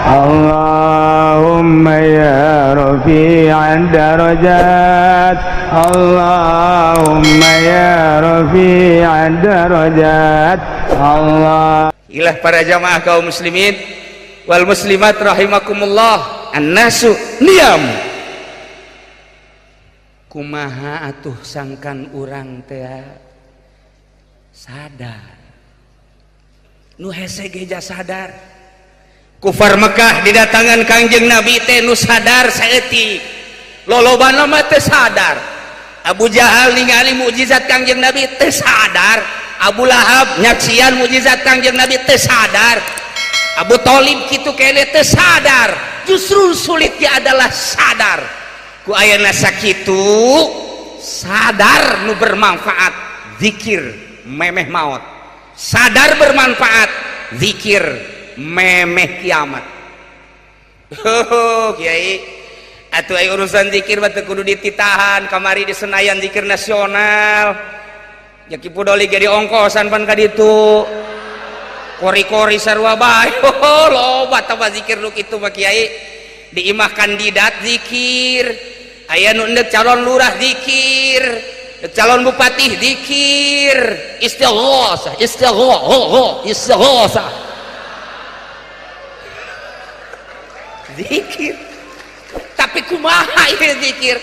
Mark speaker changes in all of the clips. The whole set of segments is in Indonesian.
Speaker 1: Allahumma ya rafi'ad darajat, Allahumma ya rafi'ad darajat. Allah.
Speaker 2: Ilah para jamaah kaum muslimin wal muslimat rahimakumullah, annasu niyam. Kumaha atuh sangkan urang teh sadar, nu hese geja sadar. Kufar Mekah didatangan Kangjeng Nabi teh nu sadar saeutik, lolobana mah teu sadar. Abu Jahal ningali mukjizat Kangjeng Nabi teu sadar. Abu Lahab nyaksian mukjizat Kangjeng Nabi teu sadar. Abu Thalib kitu kene teu sadar. Justru sulitnya adalah sadar. Ku ayeuna sakitu sadar nu bermanfaat, zikir memeh maut. Sadar bermanfaat, zikir memeh kiamat. Kiai, atuh aya urusan zikir mah teu kudu dititahan. Kamari di Senayan zikir nasional. Ya kipudoli jadi ongkosan pan ka ditu. Kori-kori sarua bae. Loba tambah zikir nu kitu mah Kiai. Di imah kandidat zikir. Aya nu endek calon lurah zikir. Calon bupati zikir. Istighosah, istighosah. Zikir. Tapi kumaha ieu zikir?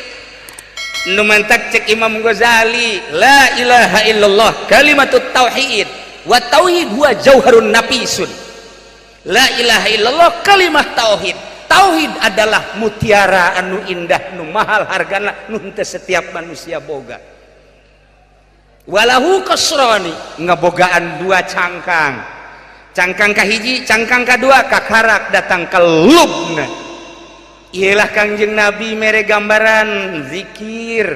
Speaker 2: Nu mantak cek Imam Ghazali, la ilaha illallah kalimatut tauhid wa tauhid huwa jauharun nafisun. La ilaha illallah kalimah tauhid. Tauhid adalah mutiara anu indah nu mahal hargana nu henteu setiap manusia boga. Walahu kasrani, ngabogaan dua cangkang. Cangkang kahiji, cangkang kadua kakarak datang ke lubna. Ialah Kangjeng Nabi mere gambaran zikir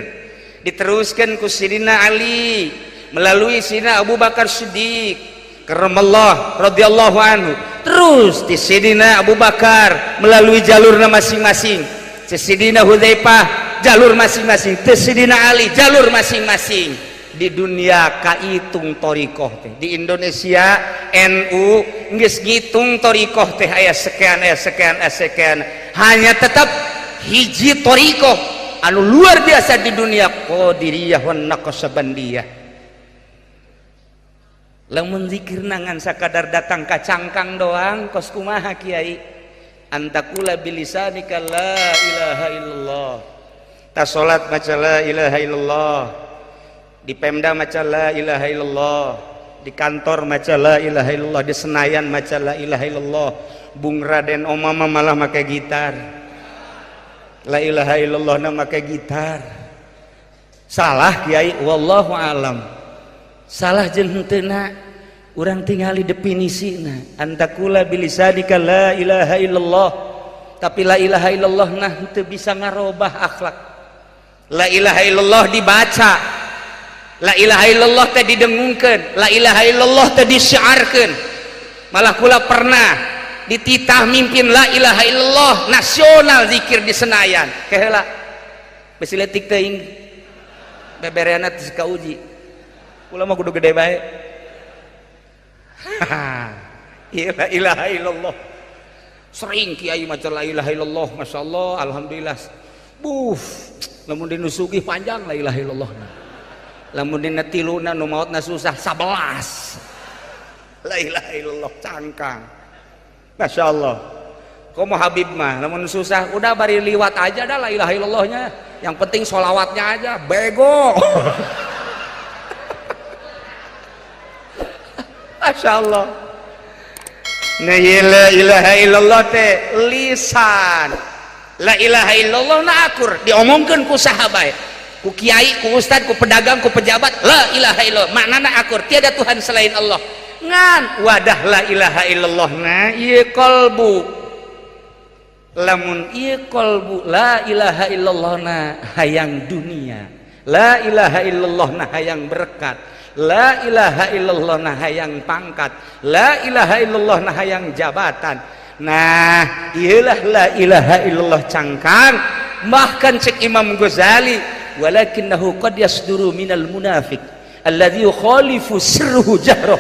Speaker 2: diteruskan ku Sidina Ali melalui Sidina Abu Bakar Siddiq karramallahu radhiyallahu anhu, terus di Sidina Abu Bakar melalui jalurna masing-masing, di Sidina Hudzaifah jalur masing-masing, di Sidina Ali jalur masing-masing. Di dunia kaitung torikoh teh, di Indonesia NU geus ngitung torikoh teh aya sekian, aya sekian, aya sekian. Hanya tetap hiji torikoh anu luar biasa di dunia, Qadiriyah wan Naqsyabandiyah. Lamun zikir nangan sakadar datang ka cangkang doang, kos kumaha Kiai? Antakula bilisanika la ilaha illallah. Ta salat maca la ilaha illallah. Di Pemda maca la ilaha illallah, di kantor maca la ilaha illallah, di Senayan maca la ilaha illallah. Bung Raden Omama malah make gitar. La ilaha illallah na make gitar. Salah Kiai, wallahu alam. Salah jeung henteu urang tingali definisina. Antakula bilisadika la ilaha illallah. Tapi la ilaha illallah nah henteu bisa ngarobah akhlak. La ilaha illallah dibaca. La ilaha illallah teh didengungkeun, la ilaha illallah teh disyiarkeun. Malah kula pernah dititah mimpin la ilaha illallah nasional zikir di Senayan. Keheula besi leutik teuing bebereana teh kauji. Kula mah kudu gede bae. La ilaha illallah. Sering Kiai maca la ilaha illallah, masyaallah, alhamdulillah. Lamun dinusugi panjang la ilaha illallah. Lamun dina tiluna nu maotna susah 11. La ilaha illallah cangkang. Masyaallah. Komo Habib mah lamun susah udah bari liwat aja dah la ilaha illallahnya. Yang penting sholawatnya aja bego. Masyaallah. Nah la ilaha illallah teh lisan. La ilaha illallah na akur diomongkeun ku sahabat. Ku kiai, ku ustad, ku pedagang, ku pejabat, la ilaha illallah maknana akur tiada Tuhan selain Allah. Ngan wadah la ilaha illallah na ieu qalbu. Lamun ieu qalbu la ilaha illallah na hayang dunia, la ilaha illallah na hayang berkat, la ilaha illallah na hayang pangkat, la ilaha illallah na hayang jabatan. Nah ieulah la ilaha illallah cangkang. Bahkan cek Imam Ghazali, walakinnahu qad yasduru minal munafiq alladzi yukhalifu sirruhu jahruh.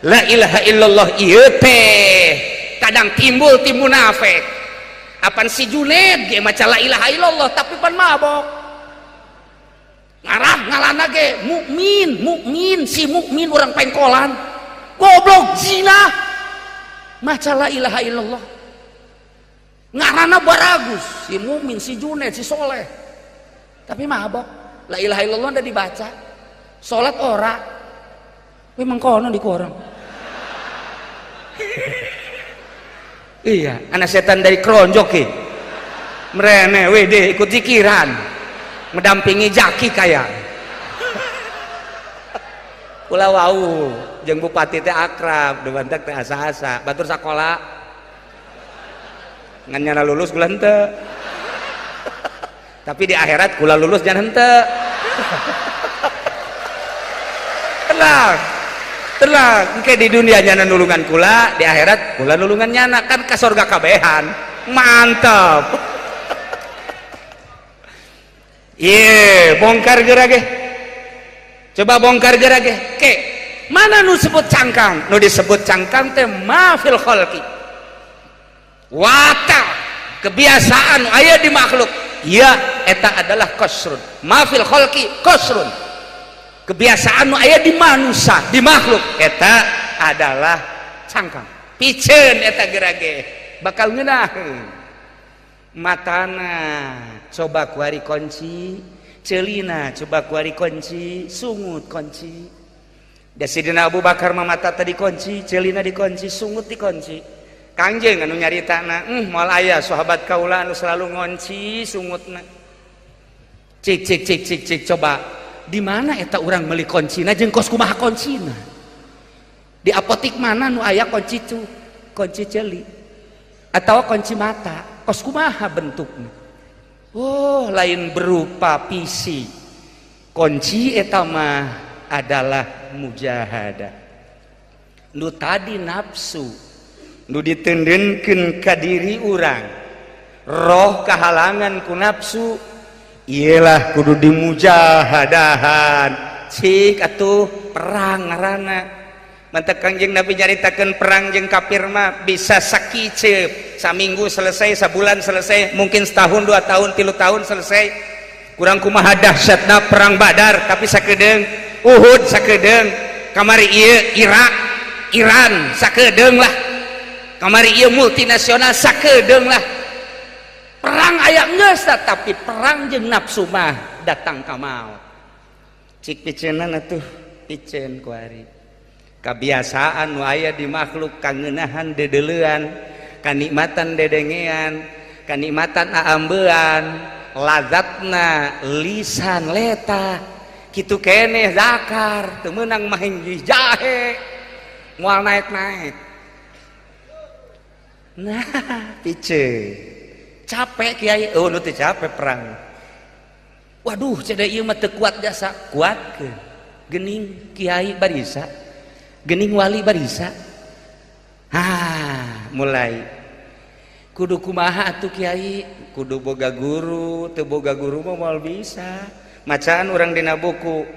Speaker 2: La ilaha illallah ieu teh kadang timbul tim munafik. Apaan si Junaid ge maca la ilaha illallah tapi pan mabok. Ngarah ngalana ge mukmin si mukmin orang pengkolan. Goblok zina. Maca la ilaha illallah. Ngarana baragus si mukmin si Junaid si soleh. Tapi mabok. La ilaha illallah udah dibaca. Salat ora. Memang kono di korang. Iya, anak setan dari keronjok ke merene wede ikut zikiran mendampingi jaki kaya kula wau jeung bupati teh akrab dewantek teh asa-asa batur sakola ngan nyana lulus kula henteu tapi di akhirat kula lulus jangan henteu tenang engke di dunia nyana nulungan kula di akhirat kula nulungan nyana kan ka surga kabehan mantap iya bongkar gerage coba bongkar gerage ke mana nu sebut cangkang nu disebut cangkang teh mafil khalqi wata kebiasaan aya di makhluk iya eta adalah qasrun mafil khalqi qasrun kebiasaan aya di manusia di makhluk eta adalah cangkang piceun eta gerage bakal ngeunaheun matana coba kuari kunci ceulina coba kuari kunci sungut kunci da Sidina Abu Bakar mah mata tadi kunci ceulina dikunci sungut dikunci kangjeng anu nyaritana moal aya sahabat kaula anu selalu ngunci sungutna cik coba di mana eta urang meuli kuncina jeung kos kumaha kuncina di apotik mana nu aya kunci cu kunci ceuli atawa kunci mata kos kumaha bentukna oh lain berupa pisi kunci eta mah adalah mujahadah nu tadi nafsu nu ditendenkeun ka diri urang roh kahalangan ku nafsu iyalah kudu dimujahadahan cik atuh perang ngaranna mantek Kangjeng Nabi nyaritakeun perang jeung kafir mah bisa sakiceup saminggu selesai sabulan selesai mungkin setahun 2 tahun 3 tahun selesai kurang kumaha dahsyatna perang Badar tapi sakedeung Uhud sakedeung kamari ieu Iran sakedeung lah kamari ieu multinasional sakedeung lah perang aya geus tapi perang jeung nafsu mah datang ka maot cik piceunan atuh piceun kuari kebiasaan nu aya di makhluk kangeunahan dedeleuan kanikmatan dedengean kanikmatan aambeuan lazatna lisan leta kitu keneh zakar teu meunang mahing jahe moal naik-naik nah piceun capek kiai oh nu teh capek perang waduh cenah ieu mah teu kuat jasa kuatkeun geuning kiai barisa geuning wali barisa mulai kudu kumaha atuh kiai kudu boga guru teu boga guru mah moal bisa macaan urang dina buku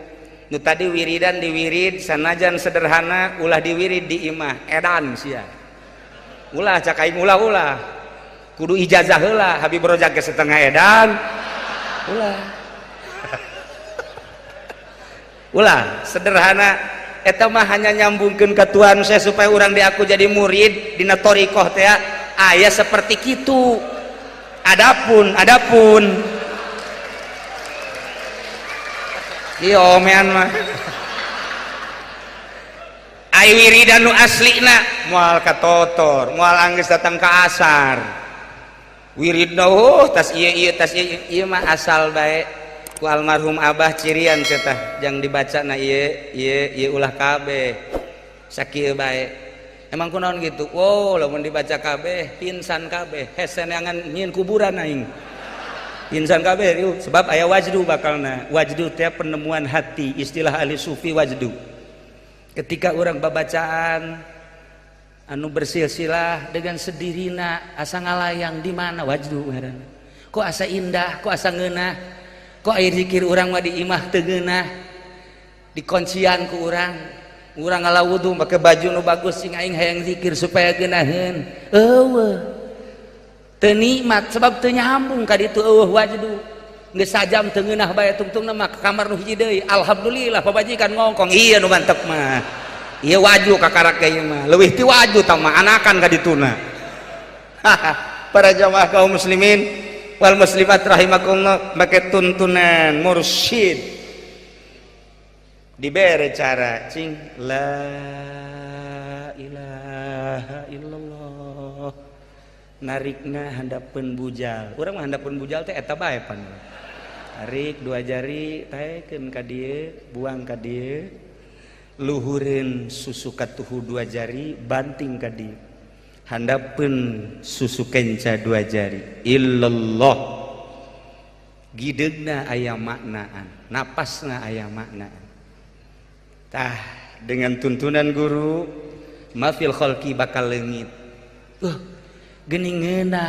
Speaker 2: nu tadi wiridan diwirid sanajan sederhana ulah diwirid di imah edan sia ulah cak aing ulah kudu ijazah heula Habib Rojak ke setengah edan ulah sederhana eta mah hanya nyambungkeun ka Tuhan saya supaya urang di aku jadi murid dina thariqah teh aya seperti kitu adapun ieu omean mah ai wiridan nu aslina moal katotor moal anggeus datang ka asar wiridna tas ieu mah asal bae ku almarhum Abah cirian cenah jang dibacana ieu ulah kabeh sakieu bae emang kunaon gitu lamun dibaca kabeh pinsan kabeh hese neangan nyieun kuburan aing pinsan kabeh sebab aya wajdu bakalna wajdu teh penemuan hati istilah ahli sufi wajdu ketika urang babacaan anu bersilsilah dengan sedirina asa ngalayang di mana wajdu ngaranna kok asa indah kok asa ngeunah kok air zikir urang mah di imah teu ngeunah di kuncian ku urang urang ngala wudu make baju nu bagus sing aing hayang zikir supaya geunaheun eueuh teu nikmat sebab teu nyambung ka ditu eueuh wajdu geus sajam teu ngeunah bae tungtungna mah ka kamar nu hiji deui alhamdulillah pabajikan ngongkong ieu nu mantep mah ieu waju ka karak ieu mah leuwih ti waju tah mah anakan ka dituna para jamaah kaum muslimin wal muslimat rahimakumullah make tuntunan mursyid dibere cara cing la ilaha illallah narikna handapeun bujal urang mah handapeun bujal teh eta bae pan tarik dua jari taekeun ka dieu buang ka dieu luhureun susu katuhu dua jari banting ka dieu handapeun susu kenca dua jari illallah gideugna aya maknaan napasna aya maknaan tah dengan tuntunan guru mafil khalqi bakal leungit geuningeuna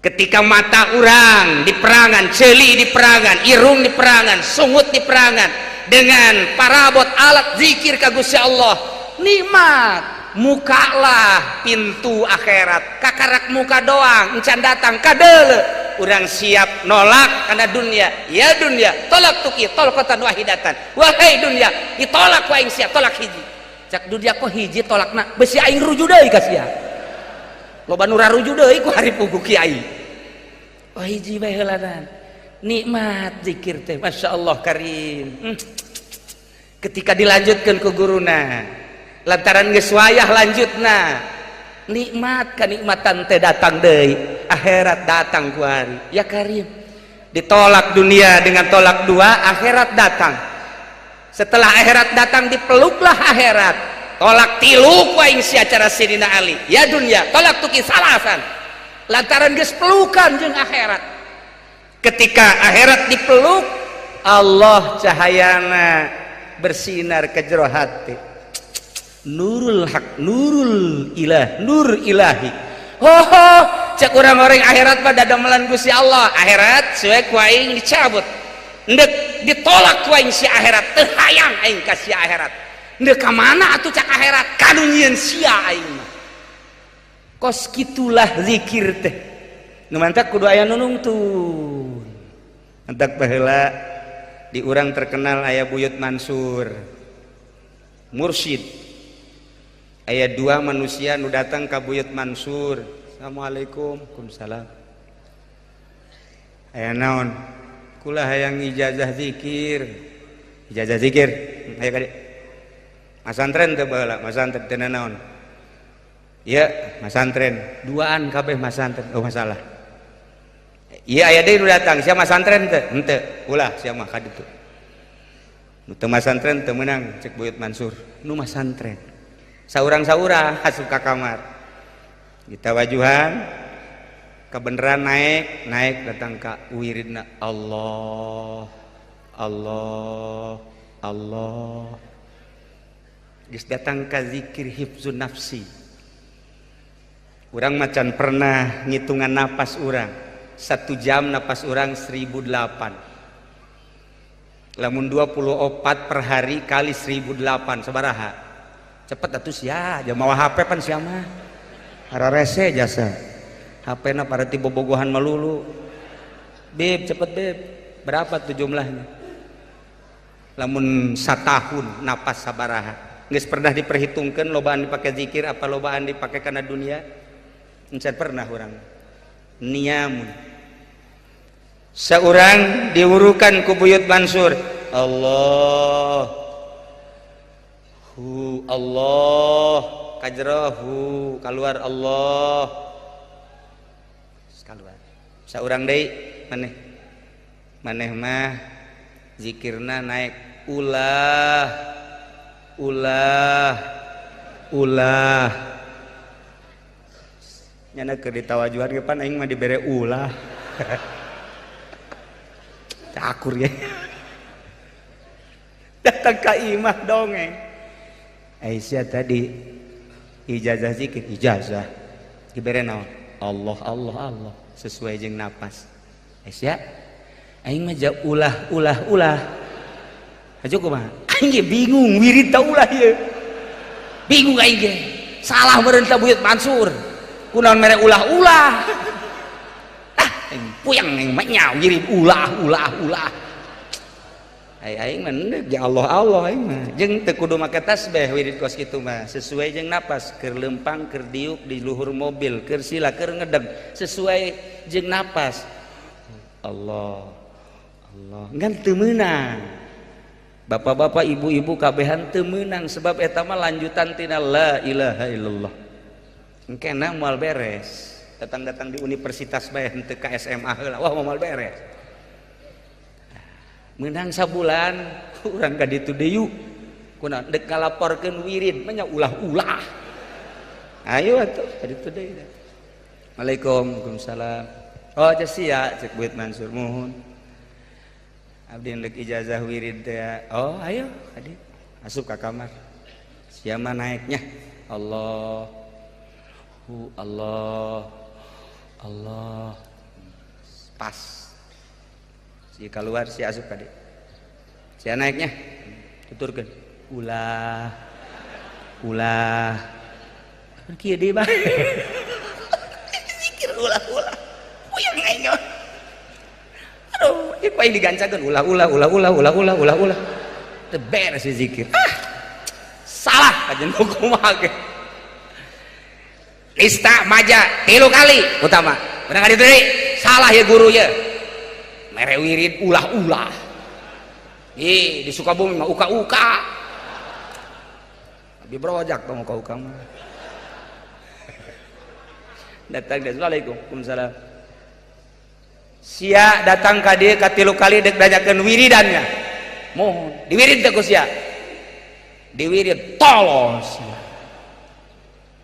Speaker 2: ketika mata urang di perangan ceuli di perangan irung di perangan sungut di perangan dengan parabot alat zikir ka Gusti Allah nikmat mukalah pintu akhirat kakarak muka doang encan datang kadeuleu urang siap nolak karena dunia ya dunia tolak tuki tolakatan wahidatan wahai dunia ditolak wa aing sia tolak hiji cak dunia kok hiji tolakna besi aing ruju deui ka sia loba nu raruju deui ku hari pugu kiai wah hiji bae heulanan nikmat zikir teh masyaallah karim ketika dilanjutkeun ku guruna lantaran geus wayah lanjutna nikmat kanikmatan teh datang deui akhirat datang ku hari ya karim ditolak dunia dengan tolak dua akhirat datang setelah akhirat datang dipeluklah akhirat tolak tilu ku aing sia cara Sidina Ali ya dunia tolak tuki salasan lantaran geus pelukan jeung akhirat ketika akhirat dipeluk Allah cahayana bersinar ke jero hati nurul haq nurul ilah nur ilahi cek orang-orang akhirat pada damelan Gusti Allah akhirat sesuai ku aing dicabut ndek ditolak ku aing si akhirat teu hayang aing ka si akhirat ndek ka mana atuh cak akhirat kanu nyieun sia aing kos kitulah zikir teh nu mantap kudu aya nu nungtun mantap baheula di urang terkenal aya Buyut Mansur mursyid aya dua manusia nu datang ka Buyut Mansur assalamualaikum waalaikumsalam aya naon kula hayang ijazah zikir aya kade masantren teh baheula masantren teh naon ieu masantren duaan kabeh masantren oh masalah ieu aya deui nu datang sia masantren teh henteu ulah sia mah ka ditu nu teu masantren teu meunang cek Buyut Mansur nu masantren saurang-saurang asup ka kamar kita wajuhan kebenaran naik datang ka wiridna Allah Allah Allah geus datang ka zikir hifzun nafsi urang macan pernah ngitungan napas urang 1 jam napas urang 1008 lamun 24 per hari kali 1008 sabaraha cepet atuh sia jamaah HP pan sia mah hararese jasa HP na para tiba bogohan melulu beb cepet beb berapa tuh jumlahnya lamun satahun napas sabaraha geus pernah diperhitungkeun lobaan dipake zikir apa lobaan dipake kana dunia encan pernah urang niamun saurang diurukan ku Buyut Mansur Allah Allah kajrahu keluar Allah keluar saurang deui maneh mah zikirna naik ulah nyana keur ditawajuhan ge pan aing mah dibere ulah cakur ya datang ka imah dongeng Aisyah tadi ijazah zikir ijazah dibere naon Allah Allah Allah sesuai jeung napas Aisyah aing mah ulah aja kumaha Aing ge bingung wirid teh ulah ieu. Bingung aing ge. Salah meureun teh Buyut Mansur. Kunaon mere ulah-ulah. Puyang yang nya wirid ulah. Aing mah jeung Allah aing mah jeung teu kudu make tasbih wirid kos kitu mah sesuai jeung napas keur lempang keur diuk di luhur mobil keur sila keur ngedeg sesuai jeung napas Allah ngan teu meunang bapak-bapak ibu-ibu kabehan teu meunang sebab eta mah lanjutan tina la ilaha illallah engkena moal beres datang di universitas bae henteu ka SMA heula wah moal beres menang sabulan urang ka ditu deui kunaon dek ngalaporkeun wirid mah nya ulah-ulah ayo atuh ka ditu deui Waalaikumsalam oh sia cek Buyut Mansur muhun abdi endek ijazah wirid teh oh ayo hadi asup ka kamar sia mah naeknya Allah pas si keluar si asup kade si naiknya tuturkeun ulah kieu deui mah zikir ulah puyang aing aduh ieu paling digancakeun ulah teu beres si zikir salah kajen kumaha ge lista maja 3 kali utama bener ka ditu deui salah ya guru ya mere wirid ulah di Sukabumi mah uka-uka abi brojak tong uka-uka mah datang dia Waalaikumsalam sia datang ka dieu ka 3 kali dek danyakeun wiridannya mohon diwirid teh ku sia diwirid tolong sia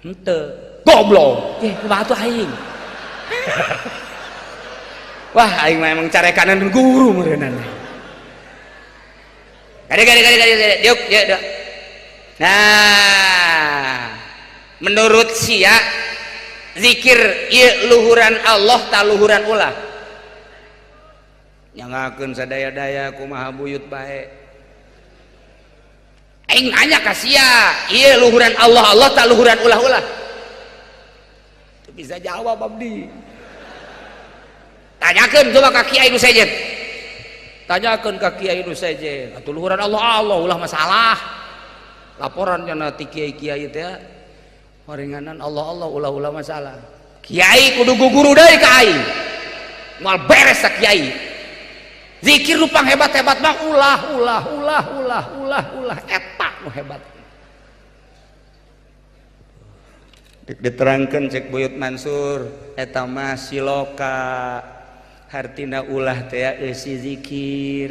Speaker 2: henteu goblok kumaha atuh aing wah aing mah emang carekanan guru meureunana gade diuk nah menurut sia zikir ieu luhuran Allah ta luhuran ulah nyangakeun sadaya-daya kumaha buyut bae aing nanya ka sia ieu luhuran Allah ta luhuran ulah teu bisa jawab abdi tanyakeun coba ka Kiai nu sejen tanyakeun ka Kiai nu sejen atuh luhuran Allah ulah masalah laporan cenah ti kiai-kiai teh horenganan Allah ulah masalah Kiai kudu guguru deui ka aing moal beres sa Kiai zikir rupang hebat-hebat mah ulah eta nu hebat diterangkeun cek Buyut Mansur eta mah siloka hartina ulah teh eusi zikir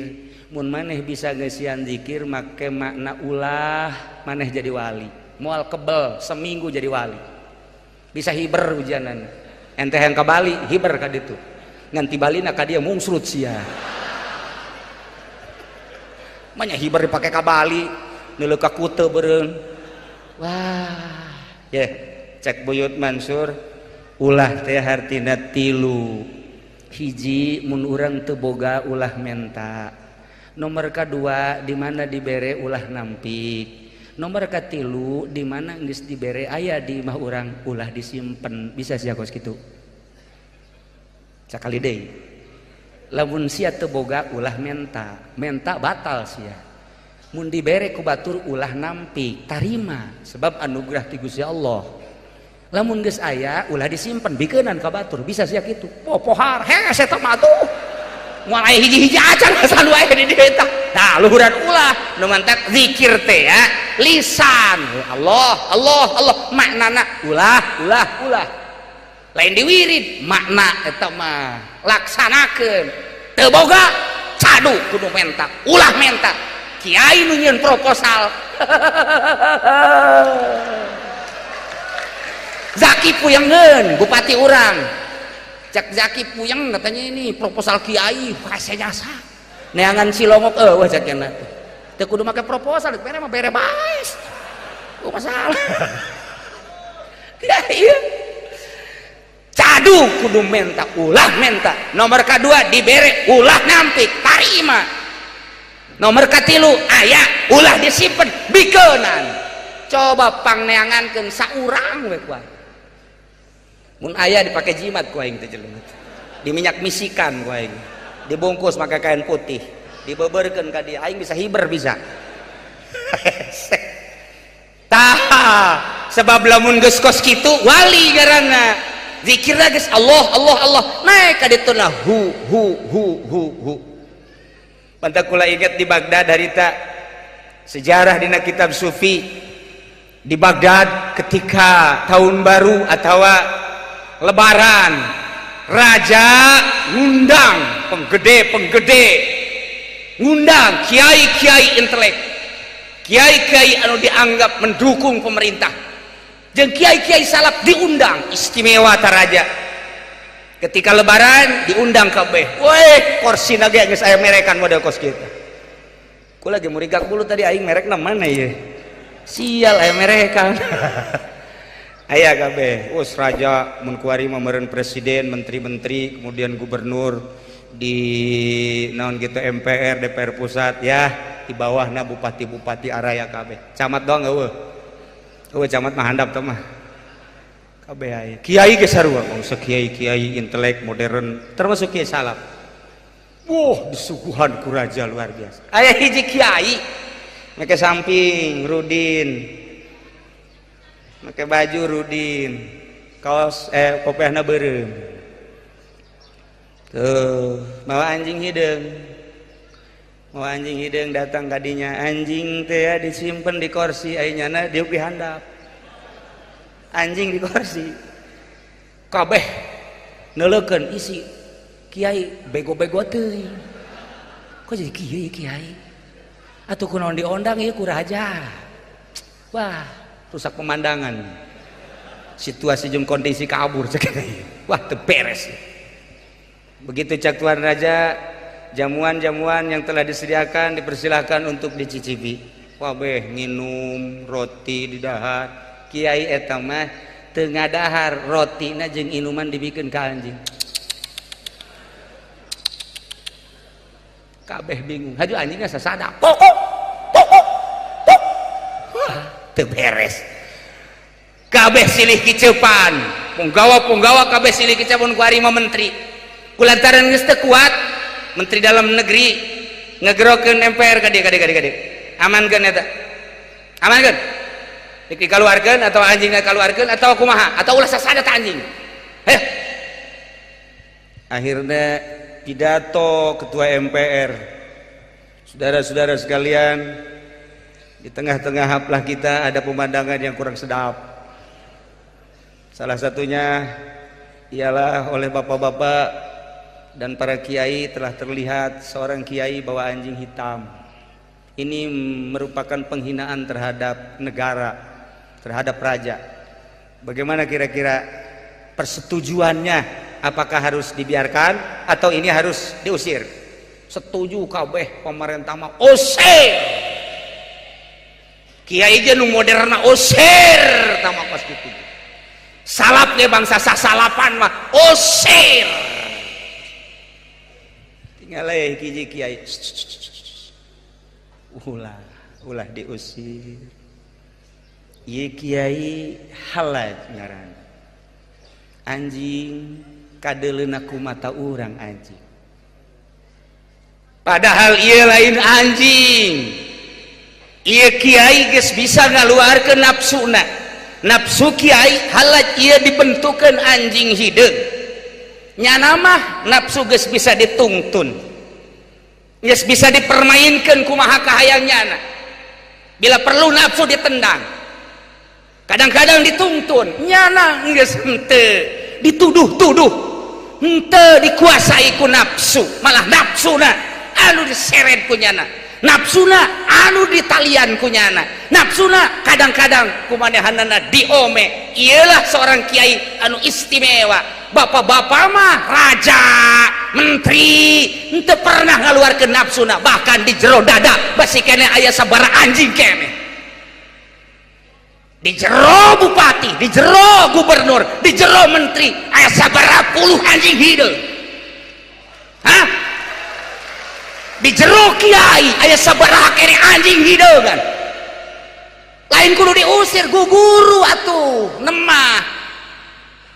Speaker 2: mun maneh bisa ngeusian zikir make makna ulah maneh jadi wali moal kebel seminggu jadi wali bisa hiber hujanan ente yang ke Bali hiber ka ditu nganti Balina ka dia mungsrut sia manya hiber dipake ka Bali neuleuh ka kute beureun wah ye cek Buyut Mansur ulah teh hartina 3 hiji mun urang teu boga ulah menta nomor kedua di mana dibere ulah nampik nomor katilu di mana geus dibere aya di imah urang ulah disimpen bisa sia kos kitu sakali deui lamun sia teu boga ulah menta batal sia mun dibere ku batur ulah nampik tarima sebab anugerah ti Gusti Allah lamun geus aya ulah disimpen bikeunan ka batur bisa sia kitu pohar hese eta mah tuh moal aya hiji-hiji acan asal wae di dieu eta nah luhuran ulah nu mantak zikir teh ya lisan Allah maknana ulah lain diwirid makna eta mah laksanakeun teu boga cadu kudu mentak ulah mentak kiai nu nyieun proposal Zaki Puyangeun bupati urang cek Zaki Puyang katanya ini proposal kiai kasih jasa neangan Cilongok wah cekna teu kudu make proposal bere mah bere bae masalah ya iya cadu kudu menta ulah menta nomor kedua dibere ulah nampik tarima Nomor katilu aya ulah disimpen bikenan coba pangneangankeun saurang we ku aing mun aya dipake jimat ku aing teh jelema diminyak misikan ku aing dibungkus make kain putih dibeberkeun ka dia aing bisa hiber bisa tah sebab lamun geus kos kitu wali ngaranna zikirna geus Allah Allah Allah naik ka dituna hu pantak kula ingat di Baghdad harita sejarah dina kitab sufi di Baghdad ketika tahun baru atau lebaran raja ngundang penggede ngundang kiai-kiai intelek kiai-kiai anu dianggap mendukung pemerintah jeung kiai-kiai salaf diundang istimewa taraja ketika lebaran diundang kabeh weh kursi nage geus aya merekan model kos kieu ku lagi murigak bulu tadi aing merekna mana ye sial aya merekan aya kabeh us raja mun kuari mah meureun presiden menteri-menteri kemudian gubernur di naon gitu MPR DPR pusat ya di bawahna bupati-bupati araya kabeh camat doang eueuh camat mah handap teh mah kiai ge sarua bangsa kiai intelek modern termasuk kiai salaf disuguhan ku raja luar biasa aya hiji kiai make samping rudin make baju rudin kaos kopehna beureum tuh mawa anjing hideung datang kadinya anjing teh disimpen di kursi ainyana diuk di handap anjing di kursi kabeh neulekeun isi kiai bego-bego teuing kok jadi kiai atuh kunaon diondang ieu ku raja wah rusak pemandangan situasi jeung kondisi kabur cek wah teu beres begitu cak tuan raja jamuan-jamuan yang telah disediakan dipersilahkan untuk dicicipi wabeh nginum roti didahar kiai eta mah teu ngadahar rotina jeung inuman dibikeun ka anjing kabeh bingung haju anjingna sasada pokok teu beres kabeh silih kicepan punggawa kabeh silih kicepan ku ari mah menteri kulantaran geus teu kuat menteri dalam negeri ngegerokeun MPR ka dieu amankeun eta amankeun dikeluarkan atau anjingnya keluarkan atau kumaha atau ulah sasada ta anjing akhirnya pidato ketua MPR saudara-saudara sekalian di tengah-tengah haflah kita ada pemandangan yang kurang sedap salah satunya ialah oleh bapak-bapak dan para kiai telah terlihat seorang kiai bawa anjing hitam ini merupakan penghinaan terhadap negara terhadap raja. Bagaimana kira-kira persetujuannya? Apakah harus dibiarkan atau ini harus diusir? Setuju kabeh pemerintah mah usir. Kiai ge nu moderna usir tama pas kitu. Salap ge bangsa sasalapan mah usir. Tinggal hiji kiai. Ulah diusir. Ieu kiai halaj ngaran anjing kadeleuna ku mata urang anjing padahal ieu lain anjing ieu kiai geus bisa ngaluarkeun nafsuna nafsu kiai halaj ieu dibentukeun anjing hideung nyana mah nafsu geus bisa ditungtun geus bisa dipermainkeun kumaha kahayangnyana bila perlu nafsu ditendang kadang-kadang dituntun nyana geus henteu dituduh-tuduh henteu dikuasai ku nafsu malah nafsuna anu diseret ku nyana nafsuna anu ditalian ku nyana nafsuna kadang-kadang kumanehanana diome ialah seorang kiai anu istimewa bapak-bapak mah raja menteri henteu pernah ngaluarkeun nafsuna bahkan di jero dada basi keneh aya sabaraha anjing keneh di jero bupati, di jero gubernur, di jero menteri aya 100 anjing hideung. Hah? di jero kiai aya sabaraha keneh anjing hideungan lain kudu diusir ku guru atuh nemah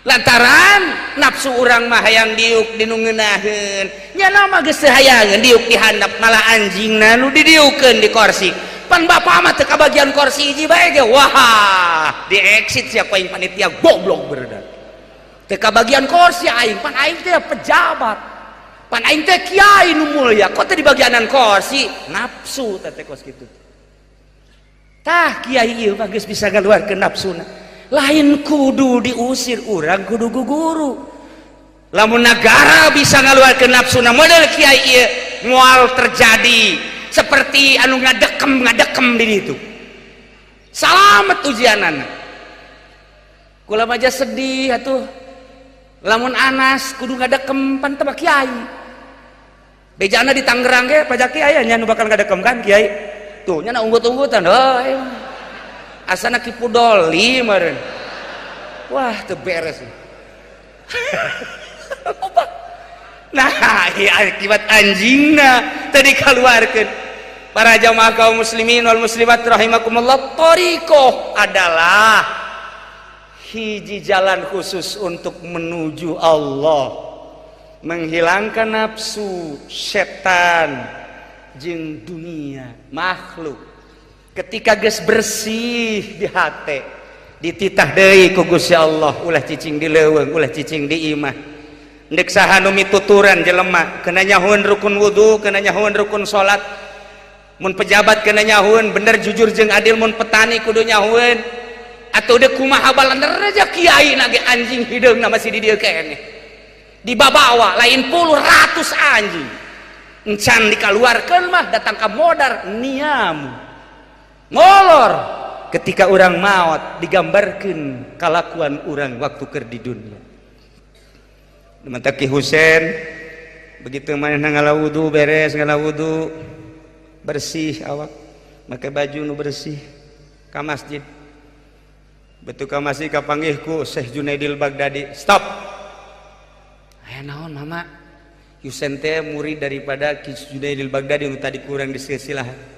Speaker 2: lantaran nafsu urang mah hayang diuk dinu ngeunaheun nya nama geus hayangeun diuk di handap malah anjingna nu didiukeun di kursi pan bapak mah teu kabagian kursi hiji bae ge wah di exit sia ku aing panitia goblok beureudak teu kabagian kursi aing pan aing teh pejabat pan aing teh kiai nu mulya kok teh di bagianan kursi nafsu teh kos kitu tah kiai ieu mah geus bisa ngaluarkeun nafsuna lain kudu diusir urang kudu guguru lamun negara bisa ngaluarkeun nafsuna model kiai ieu moal terjadi seperti anu ngadekem di ditu salamet ujianana kula mah sedih atuh lamun Anas kudu ngadekem pan teh kiai bejana di Tangerang ge pajak kiai nya nu bakal ngadekem kan kiai tuh nya unggut-unggutan asana kipu doli meureun wah teu beres nah ieu akibat anjingna tadi kaluarkeun para jamaah kaum muslimin wal muslimat rahimakumullah thariqah adalah hiji jalan khusus untuk menuju Allah menghilangkan nafsu setan jeung dunia makhluk ketika geus bersih di hate dititah deui ku Gusti Allah ulah cicing di leuweung ulah cicing di imah deuk saha nu mituturan jelema kena nyahoeun rukun wudu kena nyahoeun rukun salat mun pejabat kena nyahoeun bener jujur jeung adil mun petani kudu nyahoeun atuh deuk kumaha balander aja kiai na ge anjing hideungna masih di dieu keneh dibabawa lain puluh ratus anjing encan dikaluarkeun mah datang ka modar niam ngolor ketika orang maut digambarkeun kalakuan orang waktu keur di dunia mata Ki Husein begitu manehna ngalawudu beres ngalawudu bersih awak make baju nu bersih ka masjid betu ka masjid kapanggih ku Syekh Junaidil Baghdadi stop aya naon mama Husein teh murid daripada Ki Junaidil Baghdadi nu tadi kurang disilsilahan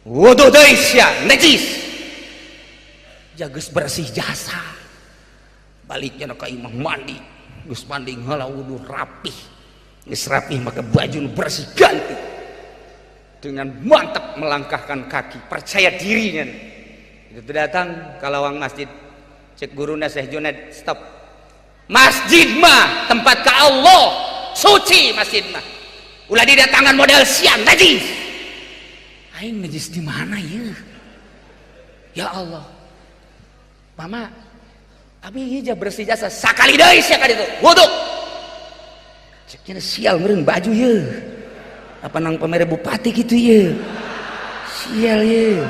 Speaker 2: wudu deui sia najis jageus bersih jasa baliknya ka imah mandi geus mandi heula wudu rapih geus rapih make baju nu bersih ganti dengan mantap melangkahkan kaki percaya dirinya itu datang ka lawang masjid cek guruna Syekh Junaid stop masjid mah tempat ka Allah suci masjid mah ulah didatangan model siang najis aing najis di mana ya Allah mama abi hija bersih jasa sakali deui sia ka ditu wudu cek cenah sial meureun baju ye apa nang pamere bupati kitu ye sial ye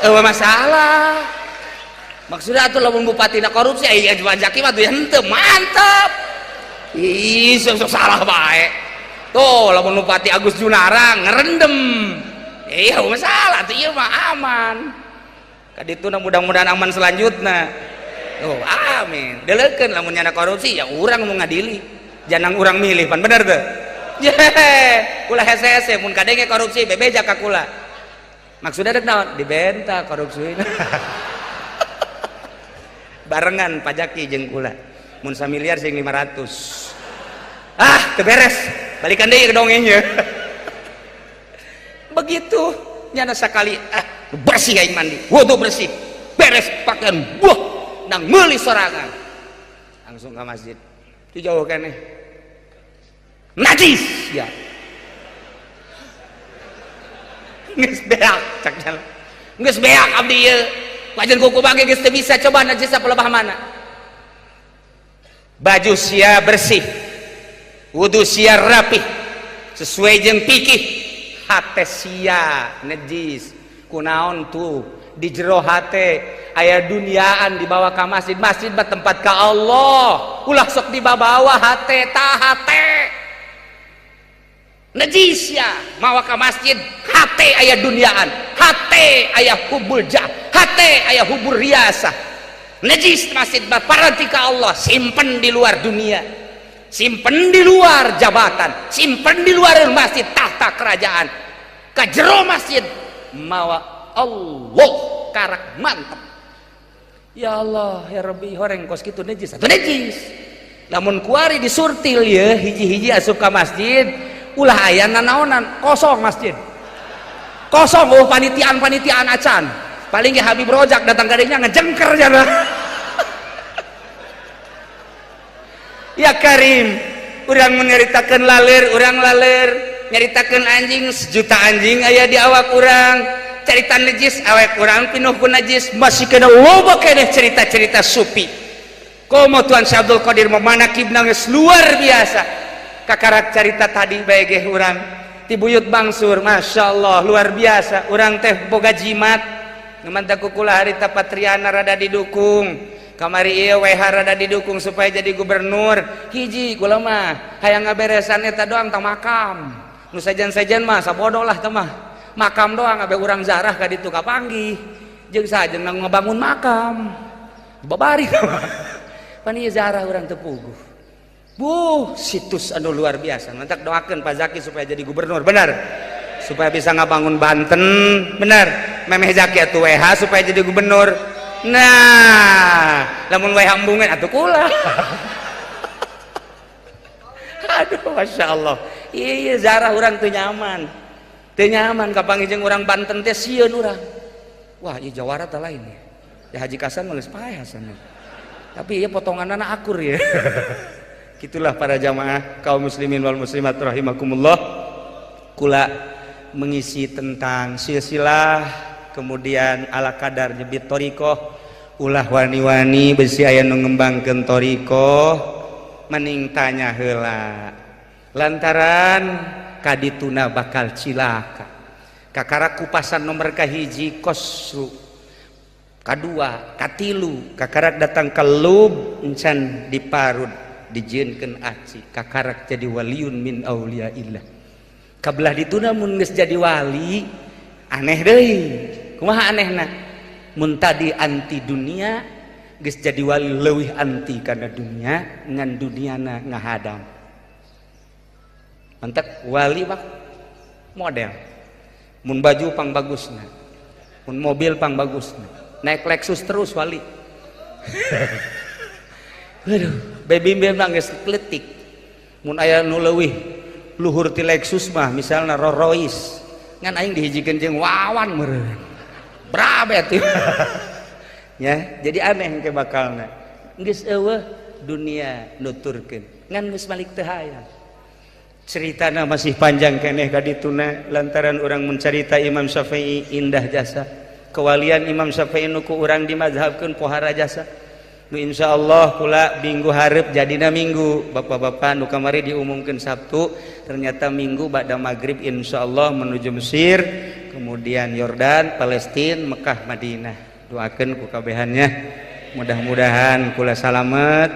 Speaker 2: eueuh masalah maksudnya atuh lamun bupati na korupsi aya jaki mah tuh henteu mantap ih sok salah bae tuh lamun bupati Agus Junarang ngerendem iya masalah tuh ieu mah aman kadituna mudah-mudahan aman selanjutnya tuh amin deleukeun lamun nyana korupsi ya urang nu ngadili janang urang milih pan bener teu kula hese-hese mun kadenge korupsi bebeja ka kula maksudnya dek naon dibenta korupsi barengan pajaki jeung kula mun 1 miliar sing 500 teu beres balikan deui ke dongengnya begitu nyana sakali bersih aing mandi wudu bersih beres pakaian buah nang meuli sorangan langsung ke masjid di jauh keneh najis ya geus beak cak jalan geus beak abdi ieu wajan kuku bagi geus teu bisa coba najis pelebah mana baju sia bersih wudu sia rapih sesuai jeung pikih hate sia najis kunaon tuh di jero hate aya duniaan dibawa ka masjid masjid mah tempat ka Allah ulah sok dibawa hate tah hate najis ya mawa ka masjid hate aya duniaan hate aya hubul jah hate aya hubur riasah najis masjid mah paranti ka Allah simpen di luar dunia simpen di luar jabatan, simpen di luar masjid tahta kerajaan, ka jero masjid mawa Allah karak mantep. Ya Allah ya Rabbi horeng kos kitu najis atuh najis. Lamun kuari disurtil ya hiji-hiji asup ka masjid ulah aya nanaonan kosong masjid. Kosong panitiaan acan. Paling ge Habib Rojak datang kadenya ngejengker jana. Ya Karim, urang menyaritakeun laler, urang laler, nyaritakeun anjing sejuta anjing aya di awak urang. Cerita najis awak urang pinuh ku najis, masih kena loba keneh cerita-cerita supi. Komo Tuan Syekh Abdul Qadir memanakibna geus luar biasa. Kakarak cerita tadi bae ge urang ti buyut bangsur, Masya Allah luar biasa. Urang teh boga jimat, ngeumanta kukula harita Patriana rada didukung. Kamari ieu WH rada didukung supaya jadi gubernur. Hiji kula mah hayang ngaberesan eta doang tah makam. Nu sajan-sajan mah sabodo lah teh mah. Makam doang abe urang zarah ka ditu kapanggih. Jeung sajen ngabangun makam. Babari teh mah. Pan ieu zarah urang teu puguh. Situs anu luar biasa. Mantak doakeun Pak Zaki supaya jadi gubernur, benar. Supaya bisa ngabangun Banten, benar. Memeh Zaki atuh WH supaya jadi gubernur. Nah, lamun wae hambungan atuh kula. Aduh, Masya Allah. Iya zarah urang teu nyaman. Teu nyaman kapanggih jeung urang Banten teh sieun urang. Wah, ieu jawara teh lain ya. Ya Haji Kasan mah geus paeh hasanna. Tapi ieu potonganna akur ya. Gitulah para jamaah kaum muslimin wal muslimat rahimakumullah. Kula mengisi tentang silsilah kemudian ala kadar jebit torikoh ulah wani-wani besi aya nu ngembangkeun torikoh mending tanya heula lantaran kadituna bakal cilaka. Kakara kupasan nomor kahiji kosru, kadua katilu kakarak datang ke lub encan diparud dijieunkeun aci kakarak jadi waliun min auliaillah. Kabelah dituna mun geus jadi wali aneh deui. Kumaha anehna? Mun tadi anti dunia geus jadi wali leuwih anti kana dunia ngan duniana ngahadang. Mantek wali mah model. Mun baju pang bagusna. Mun mobil pang bagusna. Naik Lexus terus wali. Aduh, baby-baby mah geus kletik. Mun aya nu leuwih luhur ti Lexus mah misalna Rolls Royce. Ngan aing dihijikeun jeung Wawan meureun. Brabet ya, jadi aneh ke bakalna. Geus eueuh dunia nuturkeun. Ngan geus balik teu hayang. Ceritana masih panjang keneh ka dituna lantaran urang mencarita Imam Syafi'i indah jasa. Kewalian Imam Syafi'i nu ku urang dimazhabkeun pohara jasa. Nu insyaallah kula minggu hareup jadina minggu. Bapak-bapak nu kamari diumumkeun Sabtu, ternyata minggu ba'da maghrib insyaallah menuju Mesir, kemudian Yordan, Palestina, Mekah, Madinah. Doakeun ku kabehannya. Mudah-mudahan kula salamet,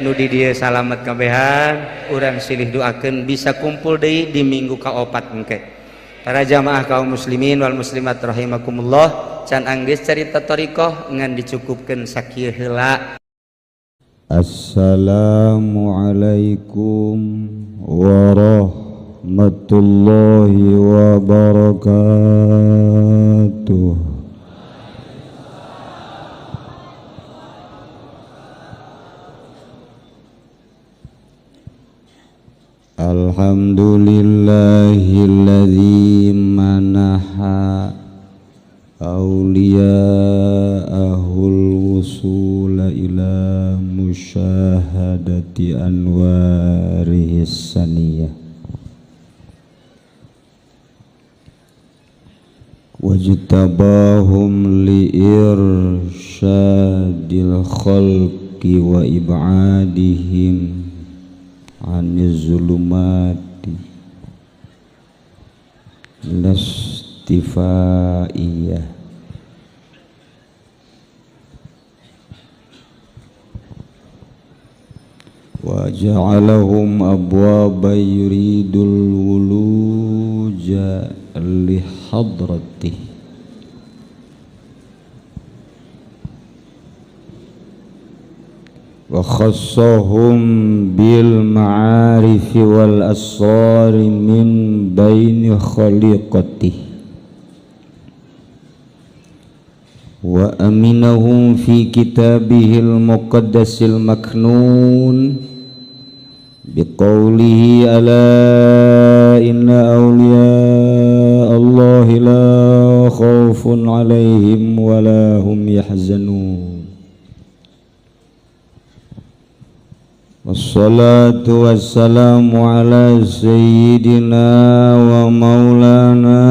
Speaker 2: nu di dieu salamet kabehan, urang silih doakeun bisa kumpul deui di minggu kaopat engke. Para jamaah kaum muslimin wal muslimat rahimakumullah. Can anggeus carita thariqah ngan dicukupkeun sakieu heula.
Speaker 3: Assalamualaikum warahmatullahi wabarakatuh. Alhamdulillahilladzi manaha awliya'ahul wusula ila musyahadati anwarihis saniyah wajtabahum liirsyadil khalqi wa ib'adihim aniz zulumati lastifaiyah wa ja'alahum abwaba yuridul wuluja li hadratih wa khassahum bil ma'arif wal asrar min baini khaliqatihi wa aminahum fi kitabihil muqaddasil maknun biqaulihi ala inna awliya Allahi la khawfun alaihim wa la hum yahzanun. Wassalatu wassalamu ala sayyidina wa maulana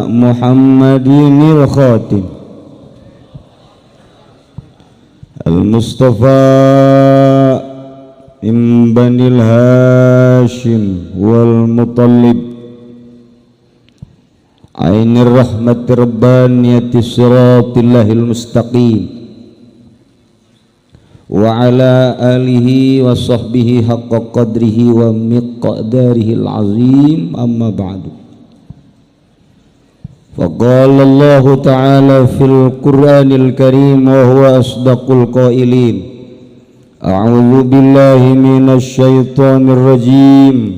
Speaker 3: Muhammadinil khatim al-Mustafa min banil Hashim wal Muttalib ainir rahmati rabbaniyati siratillahil mustaqim wa ala alihi wa sahbihi haqqa qadrihi wa miqdarihil azim amma ba'du. Faqala Allah ta'ala fil Qur'anil Karim wa huwa asdaqul qailin a'udzu billahi minasy syaithanir rajim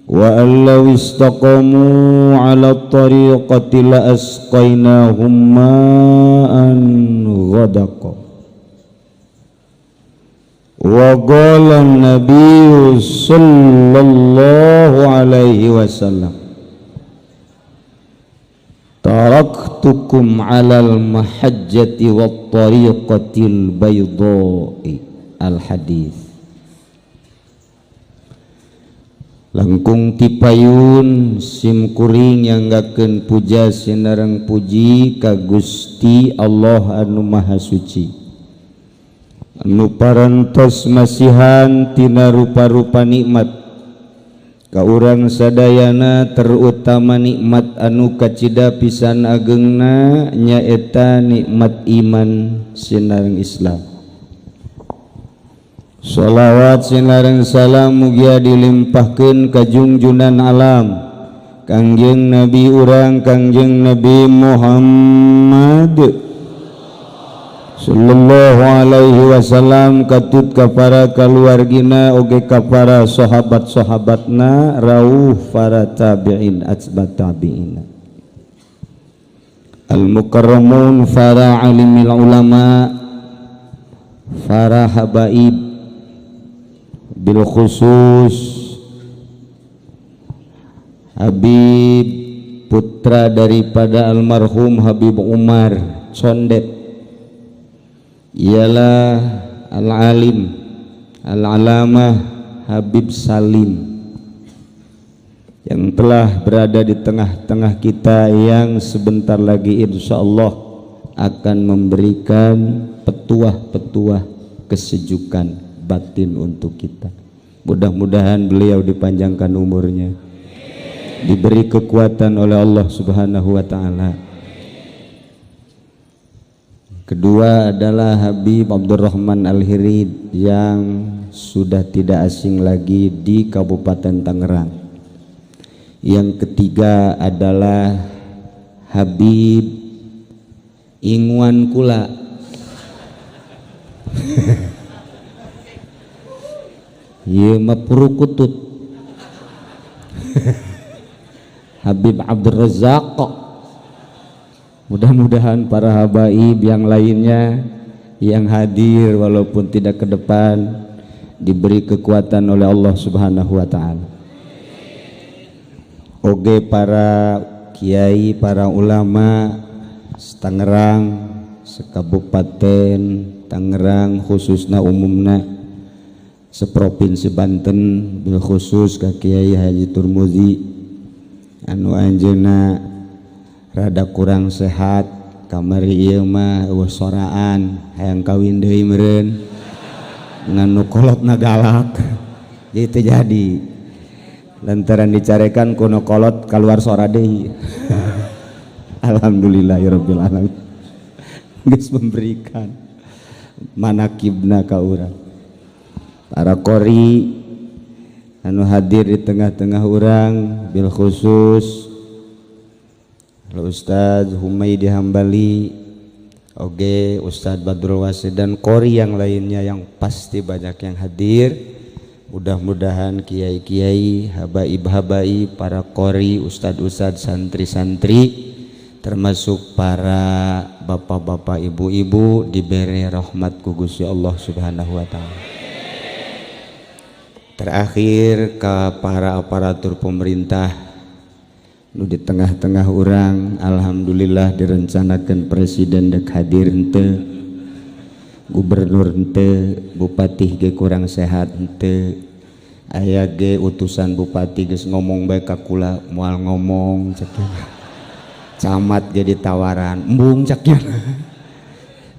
Speaker 3: wa allaw istaqamu 'ala tariqati la asqainahum ma'an ghadaqa wa qala an-nabiy sallallahu alaihi wasallam taraktukum 'alal mahajjati wat tariqatil baydha'i. Al-hadis. Langkung tipayun sim kuring yang gakeun puja sinareng puji ka Gusti Allah anu Maha Suci anu parantos masihan tina rupa-rupa nikmat ka urang sadayana, terutama nikmat anu kacida pisan agengna nyaeta nikmat iman sinareng Islam. Sholawat sinareng salam mugia dilimpahkeun ka junjunan alam Kangjeng Nabi urang Kangjeng Nabi Muhammad sallallahu alaihi wasallam, katut ka para kaluargina oge ka para sahabat-sahabatna rawuh para tabi'in atba tabi'in al mukarramun, para alimil ulama, para habaib, bil khusus Habib putra daripada almarhum Habib Umar Condet, ialah al-alim al-alamah Habib Salim yang telah berada di tengah-tengah kita, yang sebentar lagi insyaallah akan memberikan petuah-petuah kesejukan batin untuk kita. Mudah-mudahan beliau dipanjangkan umurnya, diberi kekuatan oleh Allah Subhanahu wa taala. Kedua adalah Habib Abdurrahman Al-Hirid yang sudah tidak asing lagi di Kabupaten Tangerang. Yang ketiga adalah Habib Ingwan Kula ye mapurukutut Habib Abdul Razak. Mudah-mudahan para habaib yang lainnya yang hadir walaupun tidak ke depan diberi kekuatan oleh Allah Subhanahu wa taala. Oge para kiai, para ulama Tangerang, sekabupaten Tangerang khususna umumna, seprovinsi Banten bil khusus ka Kiai Haji Turmuzi anu anjeunna rada kurang sehat, kamari ieu mah eueuh soraan hayang kawin deui meureun nganu kolotna galak jadi jadi lantaran dicarekan kuno kolot keluar sora deui. Alhamdulillahirabbil alamin geus memberikan manakibna ka urang. Para qori anu hadir di tengah-tengah urang bil khusus Ustaz Humaydi Hambali Oge Ustadz Badrul Wasid dan qori yang lainnya yang pasti banyak yang hadir. Mudah-mudahan kiai-kiai, habaib-habaib, para qori, ustadz-ustadz, santri-santri, termasuk para bapak-bapak, ibu-ibu diberi rahmat ku Gusti Allah Subhanahu wa taala. Terakhir ke para aparatur pemerintah nu di tengah-tengah orang, alhamdulillah direncanakan presiden dek hadir ente, gubernur ente, bupati ge kurang sehat ente, aya ge utusan bupati geus ngomong bae ka kula moal ngomong cek camat ge ditawaran embung cek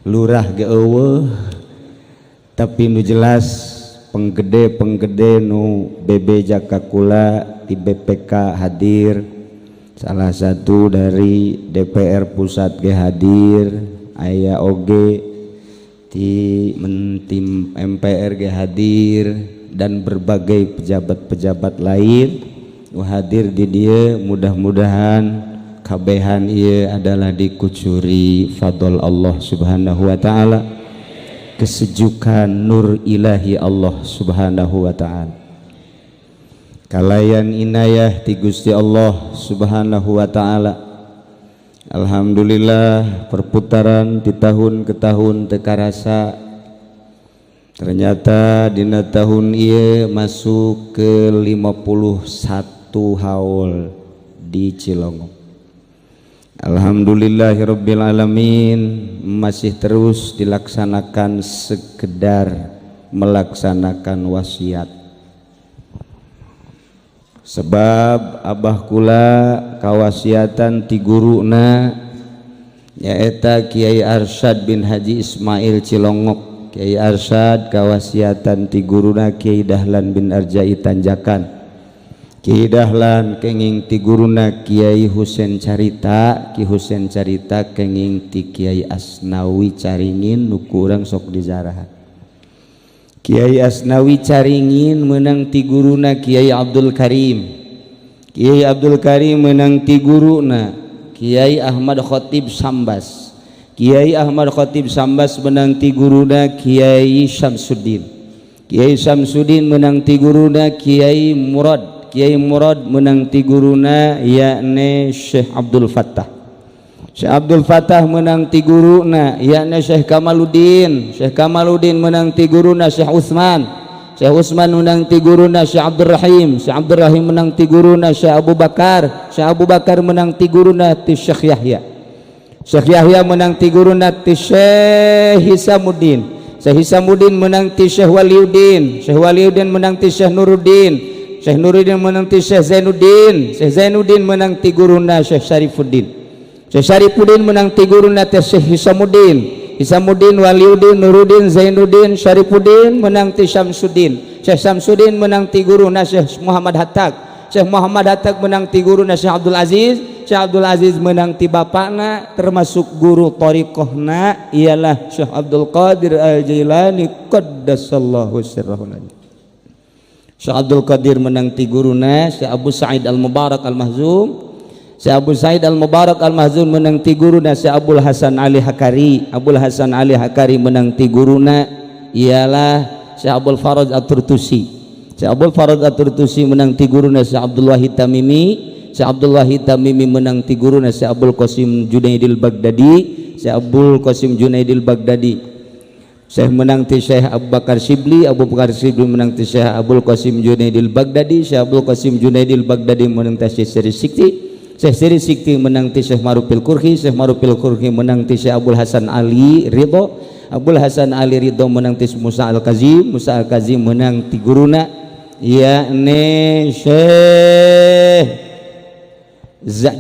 Speaker 3: lurah ge eueuh, tapi nu jelas penggede nu bebeja ka kula di BPK hadir. Salah satu dari DPR pusat ge hadir, aya oge ti mentim MPR ge hadir dan berbagai pejabat-pejabat lain hadir di dia. Mudah-mudahan kabehan ieu adalah dikucuri fadl Allah Subhanahu wa taala, kesejukan nur ilahi Allah Subhanahu wa taala, kalayan inayah ti Gusti Allah Subhanahu wa taala. Alhamdulillah perputaran di tahun ke tahun teu karasa, ternyata dina tahun ieu masuk ke 51 haul di Cilongok. Alhamdulillahirabbil alamin, masih terus dilaksanakan sekedar melaksanakan wasiat. Sebab abah kula kawasiatan ti guruna nyaeta Kiai Arsyad bin Haji Ismail Cilongok. Kiai Arsyad kawasiatan ti guruna Kiai Dahlan bin Arjai Tanjakan. Kiai Dahlan kenging ti guruna Kiai Husein Carita, Ki Husein Carita kenging ti Kiai Asnawi Caringin nu kurang sok dijarahan. Kiai Asnawi Caringin menang ti guruna Kiai Abdul Karim. Kiai Abdul Karim menang ti guruna Kiai Ahmad Khatib Sambas. Kiai Ahmad Khatib Sambas menang ti guruna Kiai Syamsuddin. Kiai Syamsuddin menang ti guruna Kiai Murad. Kiai Murad menang ti guruna yakni Syekh Abdul Fattah. Syekh Abdul Fattah menang ti guruna yakni Syekh Kamaluddin. Syekh Kamaluddin menang ti guruna Syekh Utsman. Syekh Utsman menang ti guruna Syekh Abdul Rahim. Syekh Abdul Rahim menang ti guruna Syekh Abu Bakar. Syekh Abu Bakar menang ti guruna ti Syekh Yahya. Syekh Yahya menang ti guruna ti Syekh Hisamuddin. Syekh Hisamuddin menang ti Syekh Waliuddin. Syekh Waliuddin menang ti Syekh Nuruddin. Syekh Nuruddin menang ti Syekh Zainuddin. Syekh Zainuddin menang ti guruna Syekh Syarifuddin. Syekh Syarifuddin menang ti guruna teh Syekh Hisamuddin. Hisamuddin, Waliuddin, Nuruddin, Zainuddin, Syarifuddin menang ti Syamsuddin. Syekh Syamsuddin menang ti guruna Syekh Muhammad Hattaq. Syekh Muhammad Hattaq menang ti guruna Syekh Abdul Aziz. Syekh Abdul Aziz menang ti bapakna termasuk guru thariqahna ialah Syekh Abdul Qadir Al-Jailani qaddasallahu sirrahu. Syekh Abdul Qadir menang ti guruna Syekh Abu Sa'id Al-Mubarak Al-Mahzum. Syekh Abu Sa'id Al-Mubarak Al-Mahzun menang ti guruna Syekh Abdul Hasan Ali Hakari. Abdul Hasan Ali Hakari menang ti guruna ialah Syekh Abdul Faraj At-Turtusi. Syekh Abdul Faraj At-Turtusi menang ti guruna Syekh Abdul Wahid Tamimi. Syekh Abdul Wahid Tamimi menang ti guruna Syekh Abdul Qasim Junaidil Baghdadi. Syekh Abdul Qasim Junaidil Baghdadi. Syekh menang ti Syekh Abu Bakar Shibli. Abu Bakar Shibli menang ti Syekh Abdul Qasim Junaidil Baghdadi. Syekh Abdul Qasim Junaidil Baghdadi menang ti Syekh Seri Sikti. Syekh Seri Sikti menang ti Syekh Marufil Qurhi. Syekh Marufil Qurhi menang ti Syekh Abdul Hasan Ali Ridho. Abdul Hasan Ali Ridho menang ti Musa Al-Kazim. Musa Al-Kazim menang ti guruna yakni Syekh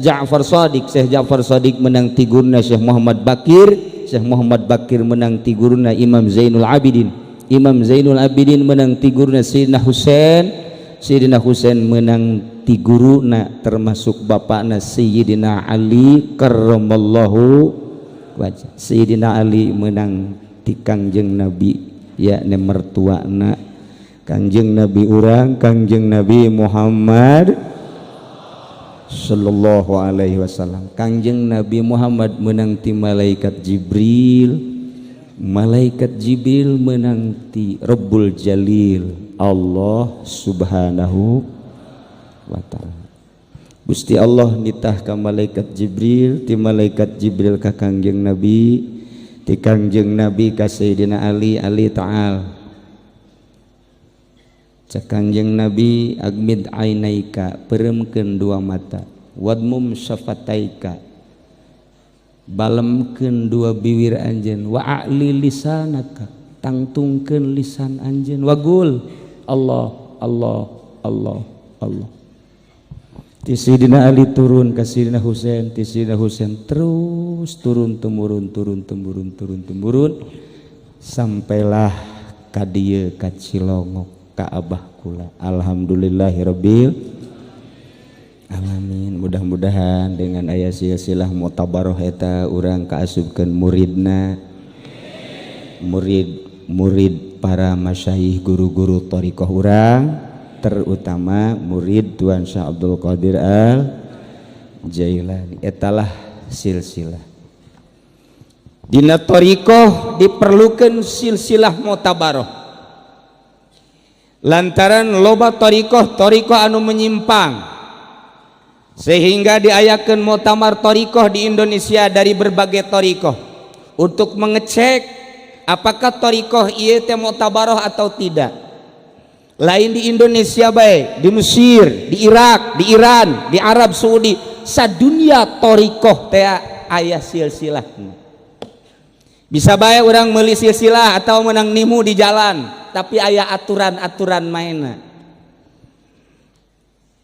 Speaker 3: Ja'far Shadiq. Syekh Ja'far Shadiq menang ti guruna Syekh Muhammad Bakir. Syekh Muhammad Bakir menang ti guruna Imam Zainul Abidin. Imam Zainul Abidin menang ti guruna Sayyidina Husain. Sayyidina Husain menang ti guruna termasuk bapakna Sayyidina Ali karramallahu wajah. Sayyidina Ali menang ti Kangjeng Nabi yakni mertuana Kangjeng Nabi urang Kangjeng Nabi Muhammad sallallahu alaihi wasallam. Kangjeng Nabi Muhammad menang ti malaikat Jibril, malaikat Jibril menang ti Rabbul Jalil, Allah subhanahu wa ta'ala. Gusti Allah nitah ka malaikat Jibril, ti malaikat Jibril ka kangjeng Nabi, ti kangjeng Nabi ka Sayyidina Ali ta'al. Cak kangjeng Nabi, agmid ainaika, peremkeun dua mata, wadmum syafataika, balemkeun dua bibir anjeun, wa a'li lisanaka, tangtungkeun lisan anjeun, wagul Allah Allah Allah Allah. Ti Sayyidina Ali turun ka Sayyidina Husain, ti Sayyidina Husain terus turun temurun sampailah ka dieu ka Cilongok ka abah kula. Alhamdulillahirabbil alamin. Mudah-mudahan dengan aya silsilah mutabaroh eta urang kaasupkeun muridna, murid para masyayikh guru-guru thariqah urang, terutama murid Tuan Syekh Abdul Qadir Al Jailani. Etalah silsilah. Dina thariqah diperlukeun silsilah mutabaroh. Lantaran loba thariqah anu menyimpang, sehingga diayakeun muktamar thariqah di Indonesia dari berbagai thariqah untuk mengecek apakah thariqah ieu teh muktabaroh atau tidak. Lain di Indonesia bae, di Mesir, di Irak, di Iran, di Arab Saudi, sadunya thariqah teh aya silsilahna. Bisa bae urang meuli silsilah atau menang nimu di jalan, tapi aya aturan-aturan mainna.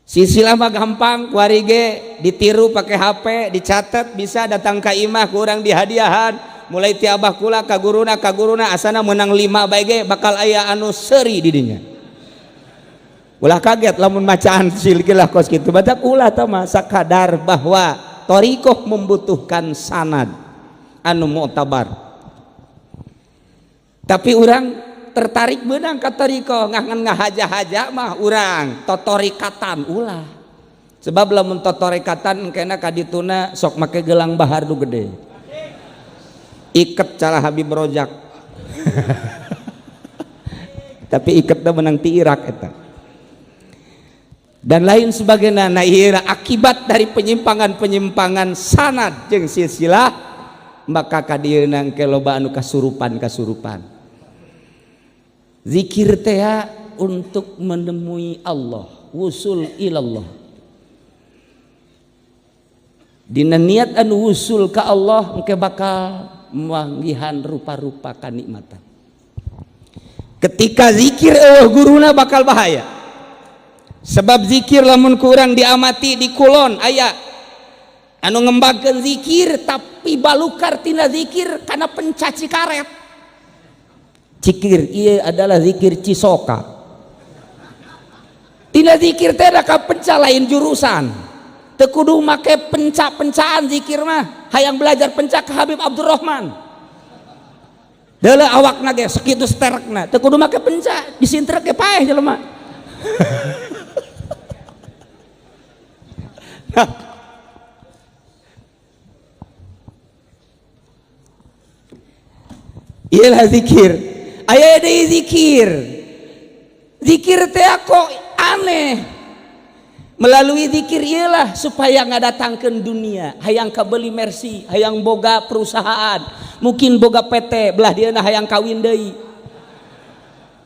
Speaker 3: Silsilah mah gampang, kuari ge ditiru pakai HP, dicatat, bisa datang ka imah ku urang dihadiahan, mulai ti abah kula ka guruna asana menang 5 bae ge bakal aya anu seuri di dinya. Ulah kaget lamun macaan silsilah kos kitu, batak ulah tah mah sakadar bahwa thariqah membutuhkan sanad anu mu'tabar. Tapi urang tertarik benang ka thariqah, ngangan ngahaja-haja mah urang totorikatan ulah. Sebab lamun totorikatan kena kadituna sok make gelang bahar nu gede. Iket cara Habib Rojak. Tapi iket teh menang ti Irak eta. Dan lain sebagainya. Nah ieu akibat dari penyimpangan-penyimpangan sanad jeung silsilah, maka kadieuna engke loba anu kasurupan. Zikir teh untuk menemui Allah, wusul ilallah. Dina niat anu wusul ka Allah engke bakal manggihan rupa-rupa kanikmatan. Ketika zikir guruna bakal bahaya. Sebab zikir lamun kurang diamati di kulon aya anu ngembangkeun zikir tapi balukar tina zikir karena pencaci karet. Zikir ieu adalah zikir cisoka. Tina zikir teh da kapenca lain jurusan. Teu kudu make penca-pencaan zikir mah. Hayang belajar penca ka Habib Abdurrahman. Deuleu awakna ge sakitu sterekna. Teu kudu make penca, disintrek ge paeh jelema. Iyalah zikir. Aya deui zikir. Zikir teh kok aneh. Melalui zikir ialah supaya ngadatangkeun dunia, hayang kabeli mercy, hayang boga perusahaan, mungkin boga PT, belah dieuna hayang kawin deui.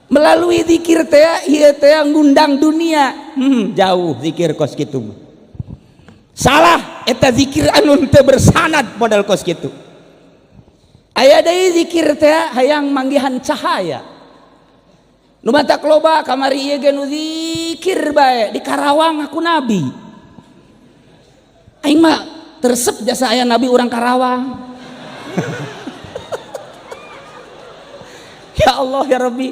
Speaker 3: Melalui zikir teh ieu teh ngundang dunia. Jauh zikir kos kitu. Salah eta zikir anu teu bersanad modal kos kitu. Aya deui zikir teh hayang manggihan cahaya. Nu matak loba kamari ieu ge nu zikir bae di Karawang aku nabi. Aing mah tersep jasa aya nabi urang Karawang. Ya Allah ya Rabbi.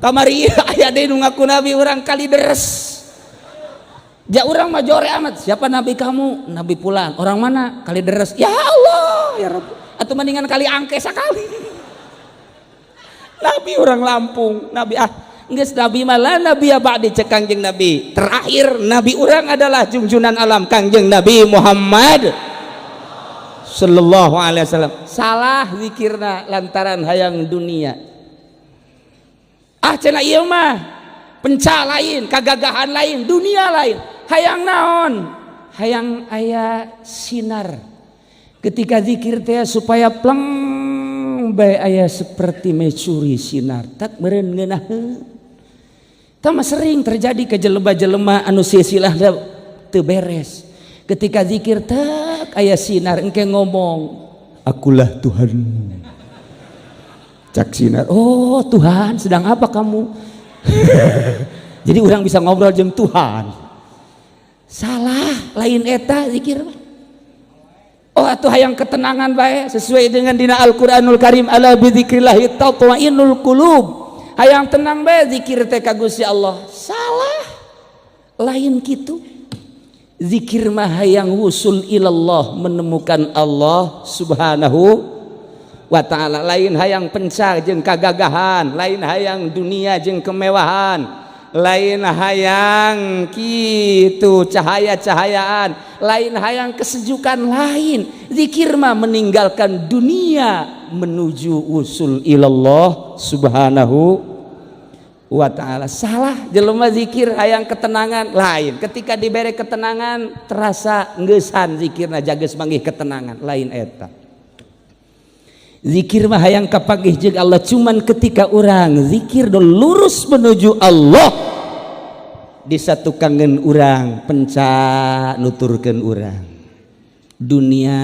Speaker 3: Kamari ieu aya deui nu ngaku nabi urang Kalideres. Ja urang mah jore amat. Siapa nabi kamu? Nabi Pulan. Orang mana? Kalideres. Ya Allah ya Rabbi. Atau mendingan kali angke sakali. Nabi orang Lampung, Nabi
Speaker 2: Geus nabi malah nabi ba'di cek Kangjeng Nabi. Terakhir nabi urang adalah junjunan alam Kangjeng Nabi Muhammad sallallahu alaihi wasallam. Salah zikirna lantaran hayang dunia. Cenah ieu mah penca lain, kagagahan lain, dunia lain. Hayang naon? Hayang aya sinar. Ketika zikir teh supaya pleng bae aya seperti mencuri sinar. Tak meureun ngeunaheun. Tama sering terjadi ke jelema-jelema anu silsilah teu beres. Ketika zikir tak aya sinar engke ngomong, akulah Tuhanmu. Cak sinar, oh Tuhan, sedang apa kamu? Jadi orang bisa ngobrol jeung Tuhan. Salah, lain eta zikir. Oh atuh hayang ketenangan bae sesuai dengan dina Al-Qur'anul Karim, ala bidzikrillahi tatma'innul qulub. Hayang tenang bae zikir teh ka Gusti Allah. Salah, lain kitu. Zikir mah hayang wusul ilallah, menemukan Allah subhanahu wa ta'ala. Lain hayang pencar jeung kagagahan, lain hayang dunia jeung kemewahan, lain hayang kitu cahaya-cahayaan, lain hayang kesejukan. Lain zikir mah meninggalkan dunia menuju usul ilallah subhanahu wa ta'ala. Salah jelema zikir hayang ketenangan. Lain ketika dibere ketenangan terasa ngeusan zikirna jageus manggih ketenangan. Lain eta zikir mah hayang kapanggih jeung Allah. Cuman ketika orang zikir do lurus menuju Allah, disatukankeun urang penca nuturkeun urang, dunia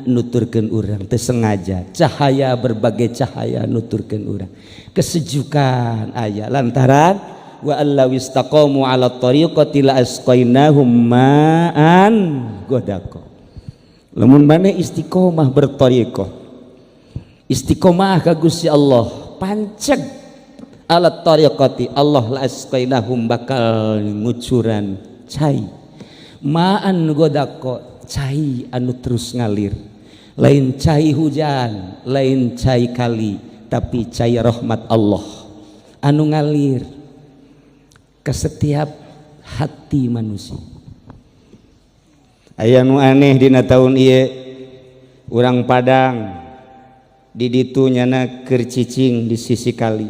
Speaker 2: nuturkeun urang teu sengaja, cahaya berbagai cahaya nuturkeun urang, kesejukan aya lantaran wa allaw istaqamu ala thariqati la asqainahum ma'an ghadaqa. Lamun maneh istiqomah berthariqah, istiqomah ka Gusti Allah, panceg alat tariqati Allah la asqainahum bakal ngucuran cai ma'an godako, cai anu terus ngalir. Lain cai hujan, lain cai kali, tapi cai rahmat Allah anu ngalir ke setiap hati manusia. Aya nu aneh dina taun ieu, urang Padang di ditu nyana keur cicing di sisi kali,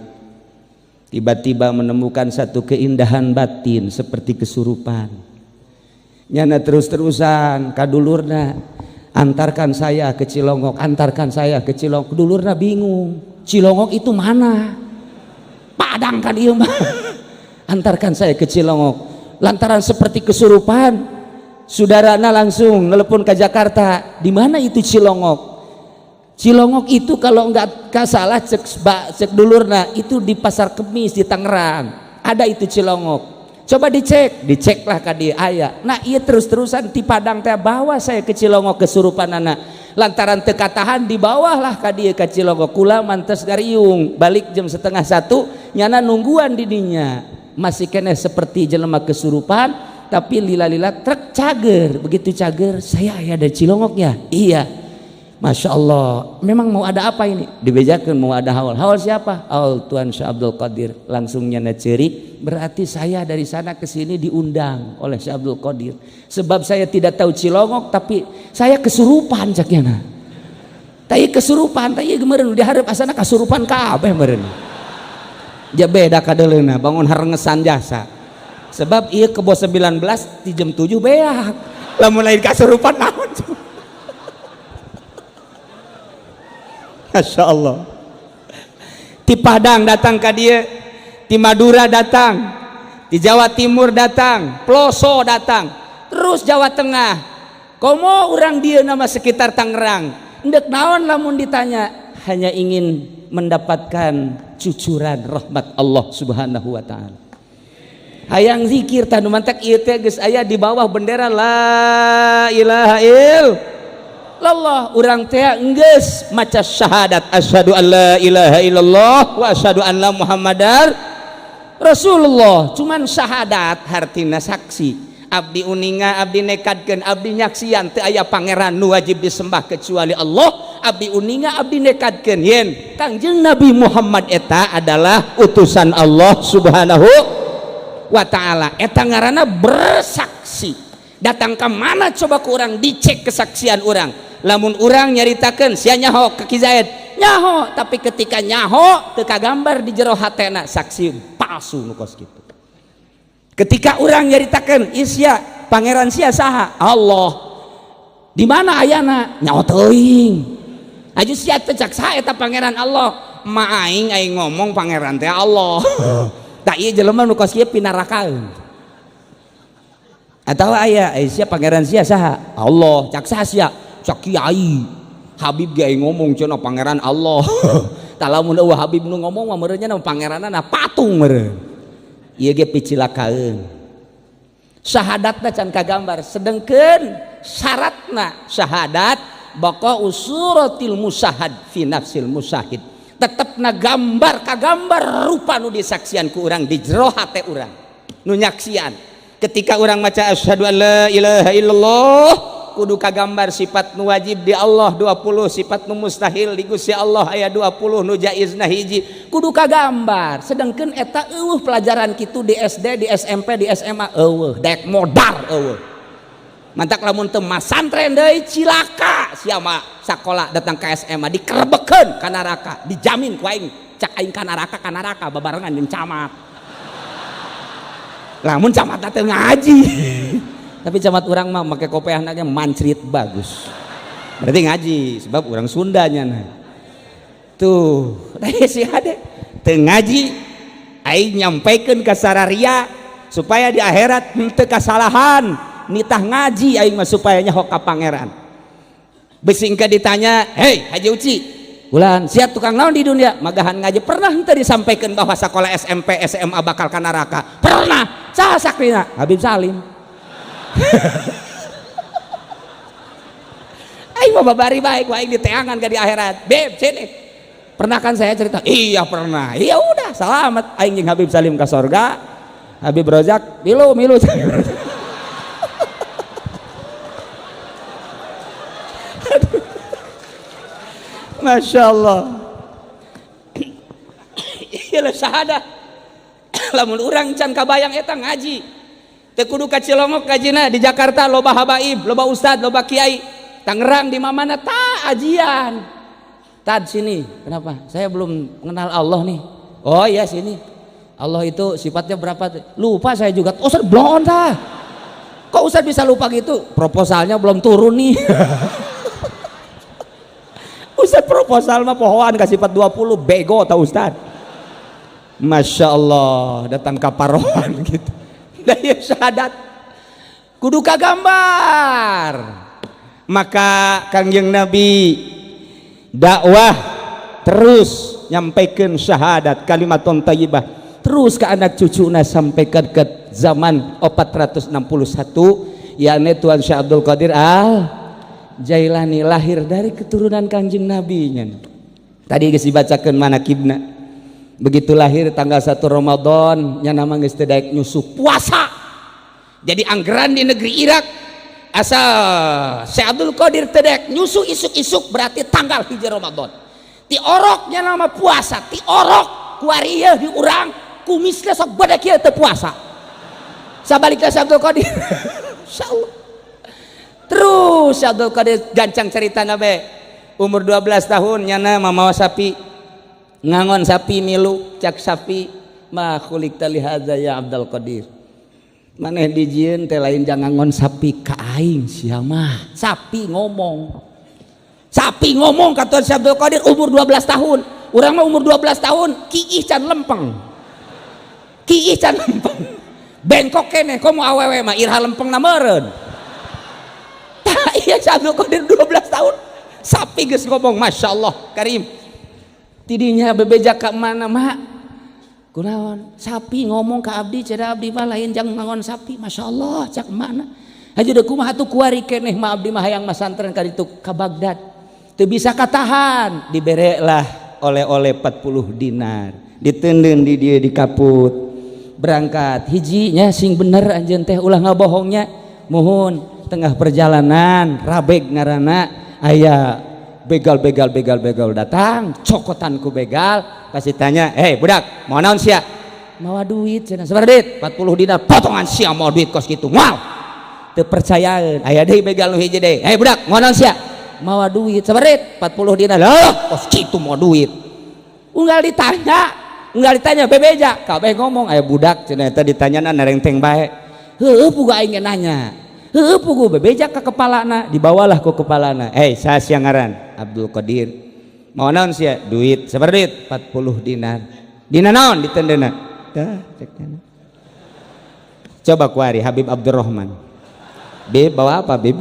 Speaker 2: tiba-tiba menemukan satu keindahan batin seperti kesurupan. Nyana terus-terusan kadulurna, antarkan saya ke Cilongok, antarkan saya ke Cilongok. Dulurna bingung, Cilongok itu mana? Padang kan ieu mah. Antarkan saya ke Cilongok. Lantaran seperti kesurupan, saudarana langsung nelpon ke Jakarta. Di mana itu Cilongok? Cilongok itu kalau enggak salah cek dulurna itu di Pasar Kemis di Tangerang. Ada itu Cilongok. Coba diceklah ka dieu aya. Nah, ieu terus-terusan ti Padang teh bawa saya ke Cilongok kesurupanana. Lantaran teu katahan dibawahlah ka dieu ka Cilongok. Kula mantes gariung balik jam 12:30 nyana nungguan di dinya. Masih keneh seperti jelema kesurupan, tapi lila-lila trek cager. Begitu cager, saya aya di Cilongok ya? Iya. Masya Allah, memang mau ada apa ini? Dibejakan mau ada haul. Haul siapa? Haul Tuan Syekh Abdul Qadir. Langsung nyana ceri, berarti saya dari sana ke sini diundang oleh Syekh Abdul Qadir. Sebab saya tidak tahu Cilongok, tapi saya kesurupan caknya. Tapi kesurupan, tapi kemarin diharap asana kesurupan kabeh meureun. Ja beda kadeleuna, bangun harengesan jasa. Sebab ieu ke bos 19 di jam 7 beak. Lamun lain kesurupan naon? Masya Allah. Di Padang datang ke dia, di Madura datang, di Jawa Timur datang, Ploso datang, terus Jawa Tengah. Komo orang dia nama sekitar Tangerang. Ndek naon lamun ditanya, hanya ingin mendapatkan cucuran rahmat Allah Subhanahu wa taala. Hayang zikir tanu mantak ieu teh geus aya di bawah bendera la ilaha illallah. Allah urang teh geus maca syahadat asyhadu an la ilaha illallah wa asyhadu anna muhammadar rasulullah. Cuman syahadat hartina saksi, abdi uninga abdi nekadkeun abdi nyaksian teu aya pangeran nu wajib disembah kecuali Allah. Abdi uninga abdi nekadkeun yen Kangjeng Nabi Muhammad eta adalah utusan Allah Subhanahu wa taala. Eta ngaranna bersaksi. Datang ke mana coba ke orang dicek kesaksian orang. Lamun orang nyaritakeun sia nyaho ke Ki Zaid nyaho, tapi ketika nyaho teu kagambar di jero hatena saksi palsu nu kos kitu. Ketika orang nyaritakeun isya pangeran sia saha Allah, di mana ayana nyaho teuing aju sia teh cak saha eta pangeran Allah ma aing ngomong pangeran teh Allah. Da ieu jelema nu kos kieu pinarakaeun atawa aya sia pangeran sia saha Allah cak saha sia cak kiai Habib ge ngomong cenah pangeran Allah. Tah lamun eueuh Habib nu ngomong mah meureunnya na pangeranna patung meureun. Ieu ge picilakaeun. Syahadatna can kagambar, sedengkeun syaratna syahadat baqa usuratil musahad fi nafsil musahid. Tetepna gambar kagambar rupa nu disaksian ku urang di jero hate urang. Nu nyaksian. Ketika urang maca asyhadu an la ilaha illallah kudu kagambar sifat nu wajib di Allah 20, sifat nu mustahil di Gusti Allah aya 20, nu jaizna hiji kudu kagambar. Sedengkeun eta eueuh pelajaran kitu di SD, di SMP, di SMA eueuh daek modar eueuh. Mantak lamun teu masantren deui cilaka sia mah sakola datang ka SMA dikerebekeun ka neraka, dijamin ku aing cak aing ka neraka babarengan jeung camat. Lamun camat teh ngaji. Tapi camat orang mah make kopiahna ge mancrit bagus. Berarti ngaji sebab orang Sundanya nah. Tuh, da si hade teu ngaji aing nyampaikeun ka sararia supaya di akhirat henteu kasalahan. Nitah ngaji aing mah supaya nyaho ka pangeran. Besingka ditanya, "Hei Haji Uci, ulan sia tukang naon di dunia?" Magahan ngaji. Pernah henteu disampaikan bahwa sekolah SMP SMA bakal ka neraka? Pernah. Saha sakrina? Habib Salim. Aing mah babari baik wae diteangan ka di akhirat. Beb, sini. Pernah kan saya cerita? Iya pernah. Iya udah, selamat aing jeung Habib Salim ka sorga. Habib Rozak, milu. Masya Allah. Iyalah syahadat. Lamun urang can kabayang eta ngaji. Teu kudu ka Cilongok kajina di Jakarta loba habaib, loba ustad, loba kiai. Tangerang di mamana ta ajian. Tad sini. Kenapa? Saya belum mengenal Allah nih. Oh iya sini. Allah itu sifatnya berapa? Lupa saya juga. Ustad blon tah. Kok Ustad bisa lupa gitu? Proposalnya belum turun nih. Ustad proposal mah pohoan ka sifat 20 bego tah Ustad. Masya Allah datang kaparohan gitu. Daya syahadat kudu kagambar. Maka Kangjeng Nabi dakwah terus nyampaikan syahadat kalimatun thayyibah terus ke anak cucuna sampai ke zaman 461 yakni Tuan Syekh Abdul Qadir Al Jailani lahir dari keturunan Kangjeng Nabi nya. Tadi geus dibacakeun manakibna. Begitu lahir tanggal 1 Ramadan nya nama geus teu daek nyusu puasa. Jadi anggeran di negeri Irak asal Syekh Abdul Qadir teu daek nyusu isuk-isuk berarti tanggal 1 Ramadan. Ti oroknya nama puasa, ti orok kuarieu di urang kumisna sok bade kieu teu puasa. Sabalikna Syekh Abdul Qadir. Insyaallah. Terus Syekh Abdul Qadir gancang ceritana be. Umur 12 tahun nyana mamawa sapi. Ngangon sapi milu cak sapi ma khuliqta li hadza ya Abdul Qadir. Maneh dijieun teh lain jangan ngangon sapi ka aing sia mah. Sapi ngomong. Sapi ngomong kata Syekh Abdul Qadir umur 12 tahun. Urang mah umur 12 tahun kiih can lempeng. Kiih can lempeng. Bengkok keneh komo awewe mah irha lempengna meureun. Tah iya Syekh Abdul Qadir 12 tahun. Sapi geus ngomong masyaallah karim. Tidinya bebeja ke mana mak kunaon sapi ngomong ke abdi ceda abdi mah lain jang ngangon sapi masya Allah cak mana aja udah kumaha tuh kuari keneh mah abdi mah hayang masantren ka ditu ka Baghdad teu bisa katahan diberelah oleh-oleh 40 dinar diteundeun di dieu di kaput
Speaker 3: berangkat hijinya sing bener anjeun teh ulah ngabohongnya muhun tengah perjalanan rabeg ngaranna aya begal datang cokotan ku begal kasih tanya budak mau naon sia mawa duit cenah sabar duit 40 dinar potongan sia mau duit kos kitu moal teu percayaan aya deui begal nu hiji deui budak mau naon sia mawa duit sabar duit 40 dinar kos kitu mau duit unggal ditanya bebeja kabeh ngomong aya budak cenah eta ditanyana narengteng bae heueuh puguh aing nanya heueuh puguh bebeja ka kepalana dibawalah ku kepalana saha sia ngaran Abdul Qadir mau naon sia duit sabar duit 40 dinar dina naon ditendeuna tah cekna coba kuari Habib Abdurrahman Bib bawa apa Bib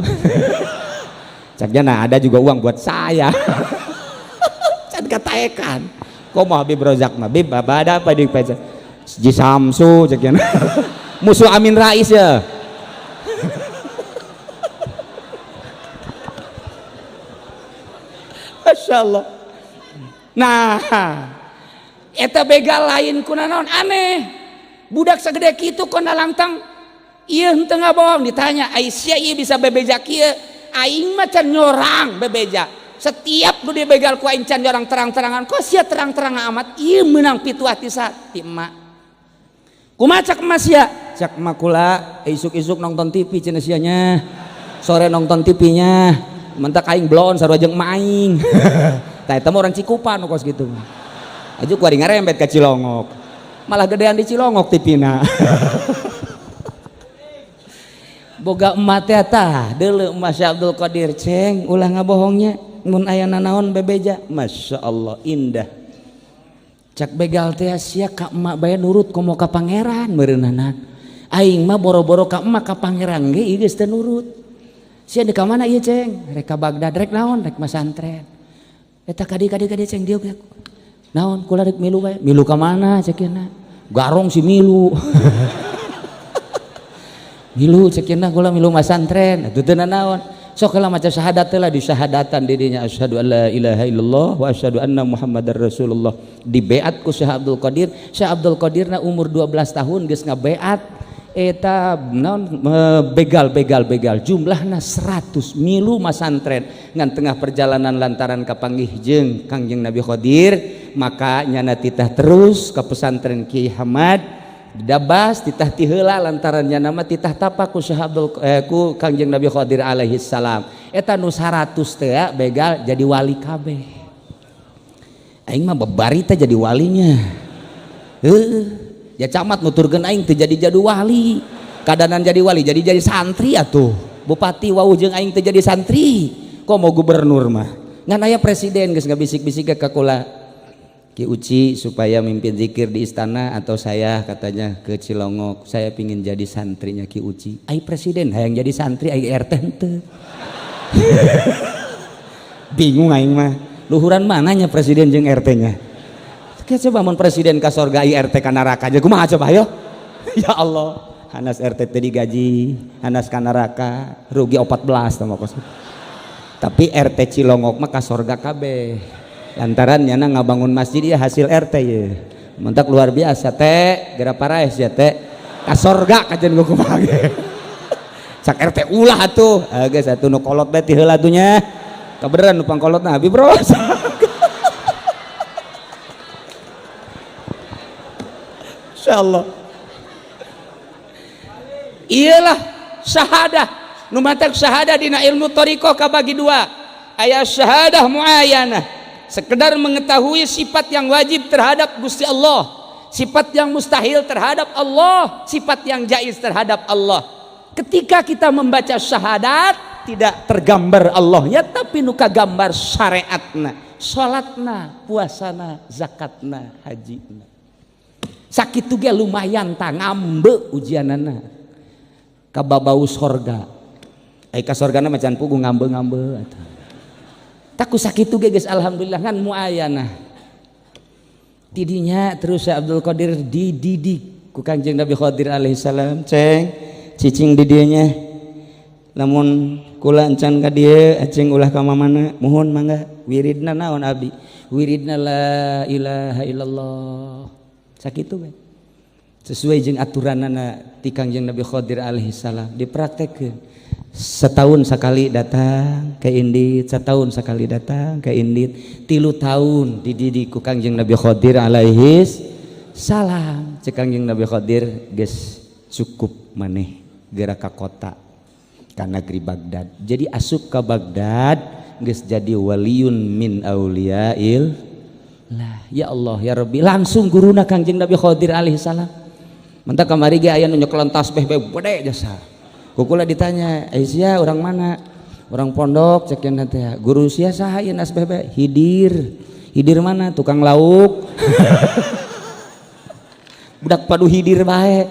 Speaker 3: caknya ada juga uang buat saya can kataekan komo Habib Rozak mah Bib ada apa di pecah Ji Samsu cekna musuh Amin Rais ya Masya Allah. Nah eta begal lain kuna naon aneh budak segede kitu kona langtang ieu henteu ngabohong ditanya Aisyah ieu bisa bebeja kieu aing mah can nyorang bebeja setiap nu dibegal ku aing can nyorang terang-terangan kok sia terang-terangan amat ieu meunang pitu hati ti emak kumaha cak emak sia cak emak kula isuk-isuk nonton TV cenah sia nya sore nonton TV-nya mentak aing blon sarua jeung maing tah eta mah orang Cikupa nu kos kitu aju kuari ngarembet ka Cilongok malah gedean di Cilongok tipina boga emak teh tah deuleu emak Syekh Abdul Qadir ceng ulah ngabohongnya mun aya nanaon bebeja Masya Allah indah cak begal teh sia ka emak bae nurut komo ka pangeran meureunana aing mah boro-boro ka emak ka pangeran ge ieu geus teu nurut sia di ka mana ieu ceng rek ka Bagdad rek naon rek masantren eta kadi ceng dieu naon kula rek milu bae milu ka mana cekeuna garong si milu milu cekeuna kula milu masantren atuh teu naon sok heula maca syahadat teh lah di syahadatan di dinya asyhadu alla ilaha illallah wa asyhadu anna muhammadar rasulullah di beat ku Syekh Abdul Qadir na umur 12 tahun geus ngabeat eta naon begal jumlahna 100 milu masantren ngan tengah perjalanan lantaran kapanggih jeung Kangjeng Nabi Qadir maka nyana titah terus ke pesantren Kiai Hamad didabas titah ti heula lantaran nyana mah titah tapak ku ku Kangjeng Nabi Qadir alaihi salam eta nu 100 teh begal jadi wali kabeh aing mah babari teh jadi walinya ya camat nuturkeun aing teu jadi jadu wali kadanan jadi wali jadi santri atuh bupati wau jeung aing teu jadi santri kok mau gubernur mah ngan aya presiden geus ngabisik-bisik ka kula Ki Uci supaya mimpin zikir di istana atau saya katanya ke Cilongok saya pingin jadi santrinya Ki Uci ai presiden hayang jadi santri ai RT henteu bingung aing mah luhuran mananya presiden jeung RT nya coba mun presiden ka sorga RT ka neraka aja kumaha coba ayo ya Allah hanas RT teh digaji hanas ka neraka rugi 14 tah kos tapi RT Cilongok mah ka sorga kabeh lantaran nyana ngabangun masjid ya hasil RT ya mentak luar biasa teh geura paraes ya teh ka sorga kajen gua kumaha ge cak RT ulah atuh geus atuh nu kolot bae ti heula atuh nya kabeneran nu pangkolotna Habib Bros insyaallah iyalah syahadah nu matak syahadah dina ilmu thariqah kabagi dua aya syahadah muayyanah sekedar mengetahui sifat yang wajib terhadap Gusti Allah sifat yang mustahil terhadap Allah sifat yang jaiz terhadap Allah ketika kita membaca syahadat tidak tergambar Allahnya tapi nu kagambar syariatna salatna puasana zakatna hajina sakitu ge lumayan tah ngambe ujianana ka babau sorga ai ka sorgana macan pugu ngambe atuh taku sakitu ge geus alhamdulillah ngan muayyanah tidinya terus Abdul Qadir dididik ku Kangjeng Nabi Qadir alaihi salam ceng cicing di dieu nya lamun kula encan ka dieu aceng ulah ka mamana mohon mangga wiridna naon abdi wiridna la ilaha illallah sakitu we sesuai jeung aturanana ti Kangjeng Nabi Khidir alaihi salam dipraktekkeun. Setahun sekali datang ke Indit, setahun sekali datang ke Indit, 3 tahun dididik ku Kangjeng Nabi Khidir alaihi salam. Cek Kangjeng Nabi Khidir geus cukup maneh geura ka kota ka negeri Baghdad. Jadi asup ka Baghdad geus jadi waliun min auliyail lah. Ya Allah ya Rabbi, langsung guruna Kangjeng Nabi Khidir alaihi salam. Mantap kamari ge aya nu nyekelan tasbih bae gede jasa. Kukula ditanya, "Aisyah orang mana?" "Orang pondok," cek yang nanti. "Guru sia saha ieu tasbih bae?" "Hidir." "Hidir mana?" "Tukang lauk." Budak padu hidir bae.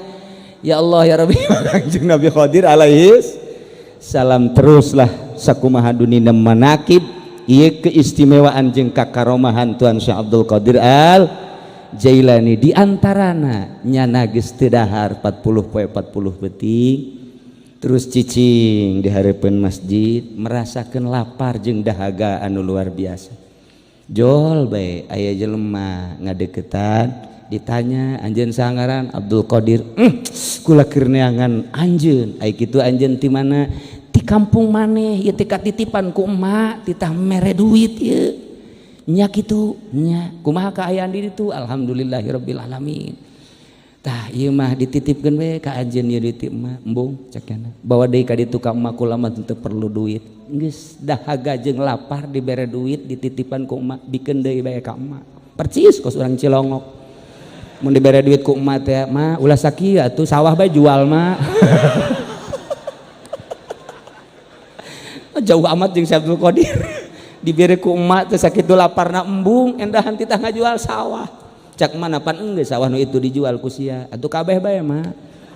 Speaker 3: Ya Allah ya Rabbi, Kangjeng Nabi Khidir alaihi salam teruslah sakumaha dunina manakib ieu keistimewaan jeung kakaromahan Tuan Syekh Abdul Qadir Al Jailani di antarana nyana geus teu dahar 40 poe 40 beuting terus cicing di hareupeun masjid merasakeun lapar jeung dahaga anu luar biasa. Jol bae aya jelema ngadeukeutan ditanya anjeun saha ngaran? Abdul Qadir. Kula keur neangan anjeun. Ai kitu anjeun ti mana? Ti kampung maneh ieu teh katitipan ku emak titah mere duit ieu. Nya kitu nya. Kumaha kaayaan di ditu? Alhamdulillahirabbil alamin. Tah ieu mah dititipkeun we ka anjeun ieu duit emak. Embung cekna. Bawa deui ka ditu ka emak kula mah teu perlu duit. Geus dahaga jeung lapar dibere duit dititipan ku emak bikeun deui bae ka emak. Percis kos urang Cilongok. Mun dibere duit ku emak teh mah ulah sakieu atuh sawah bae jual mah. Jauh amat jeung Syekh Abdul Qadir. Dibere ku emak teh sakitu laparna embung endahan titah ngajual sawah. Cak mana pan enggeus sawah nu itu dijual ku sia. Atuh kabeh bae mah.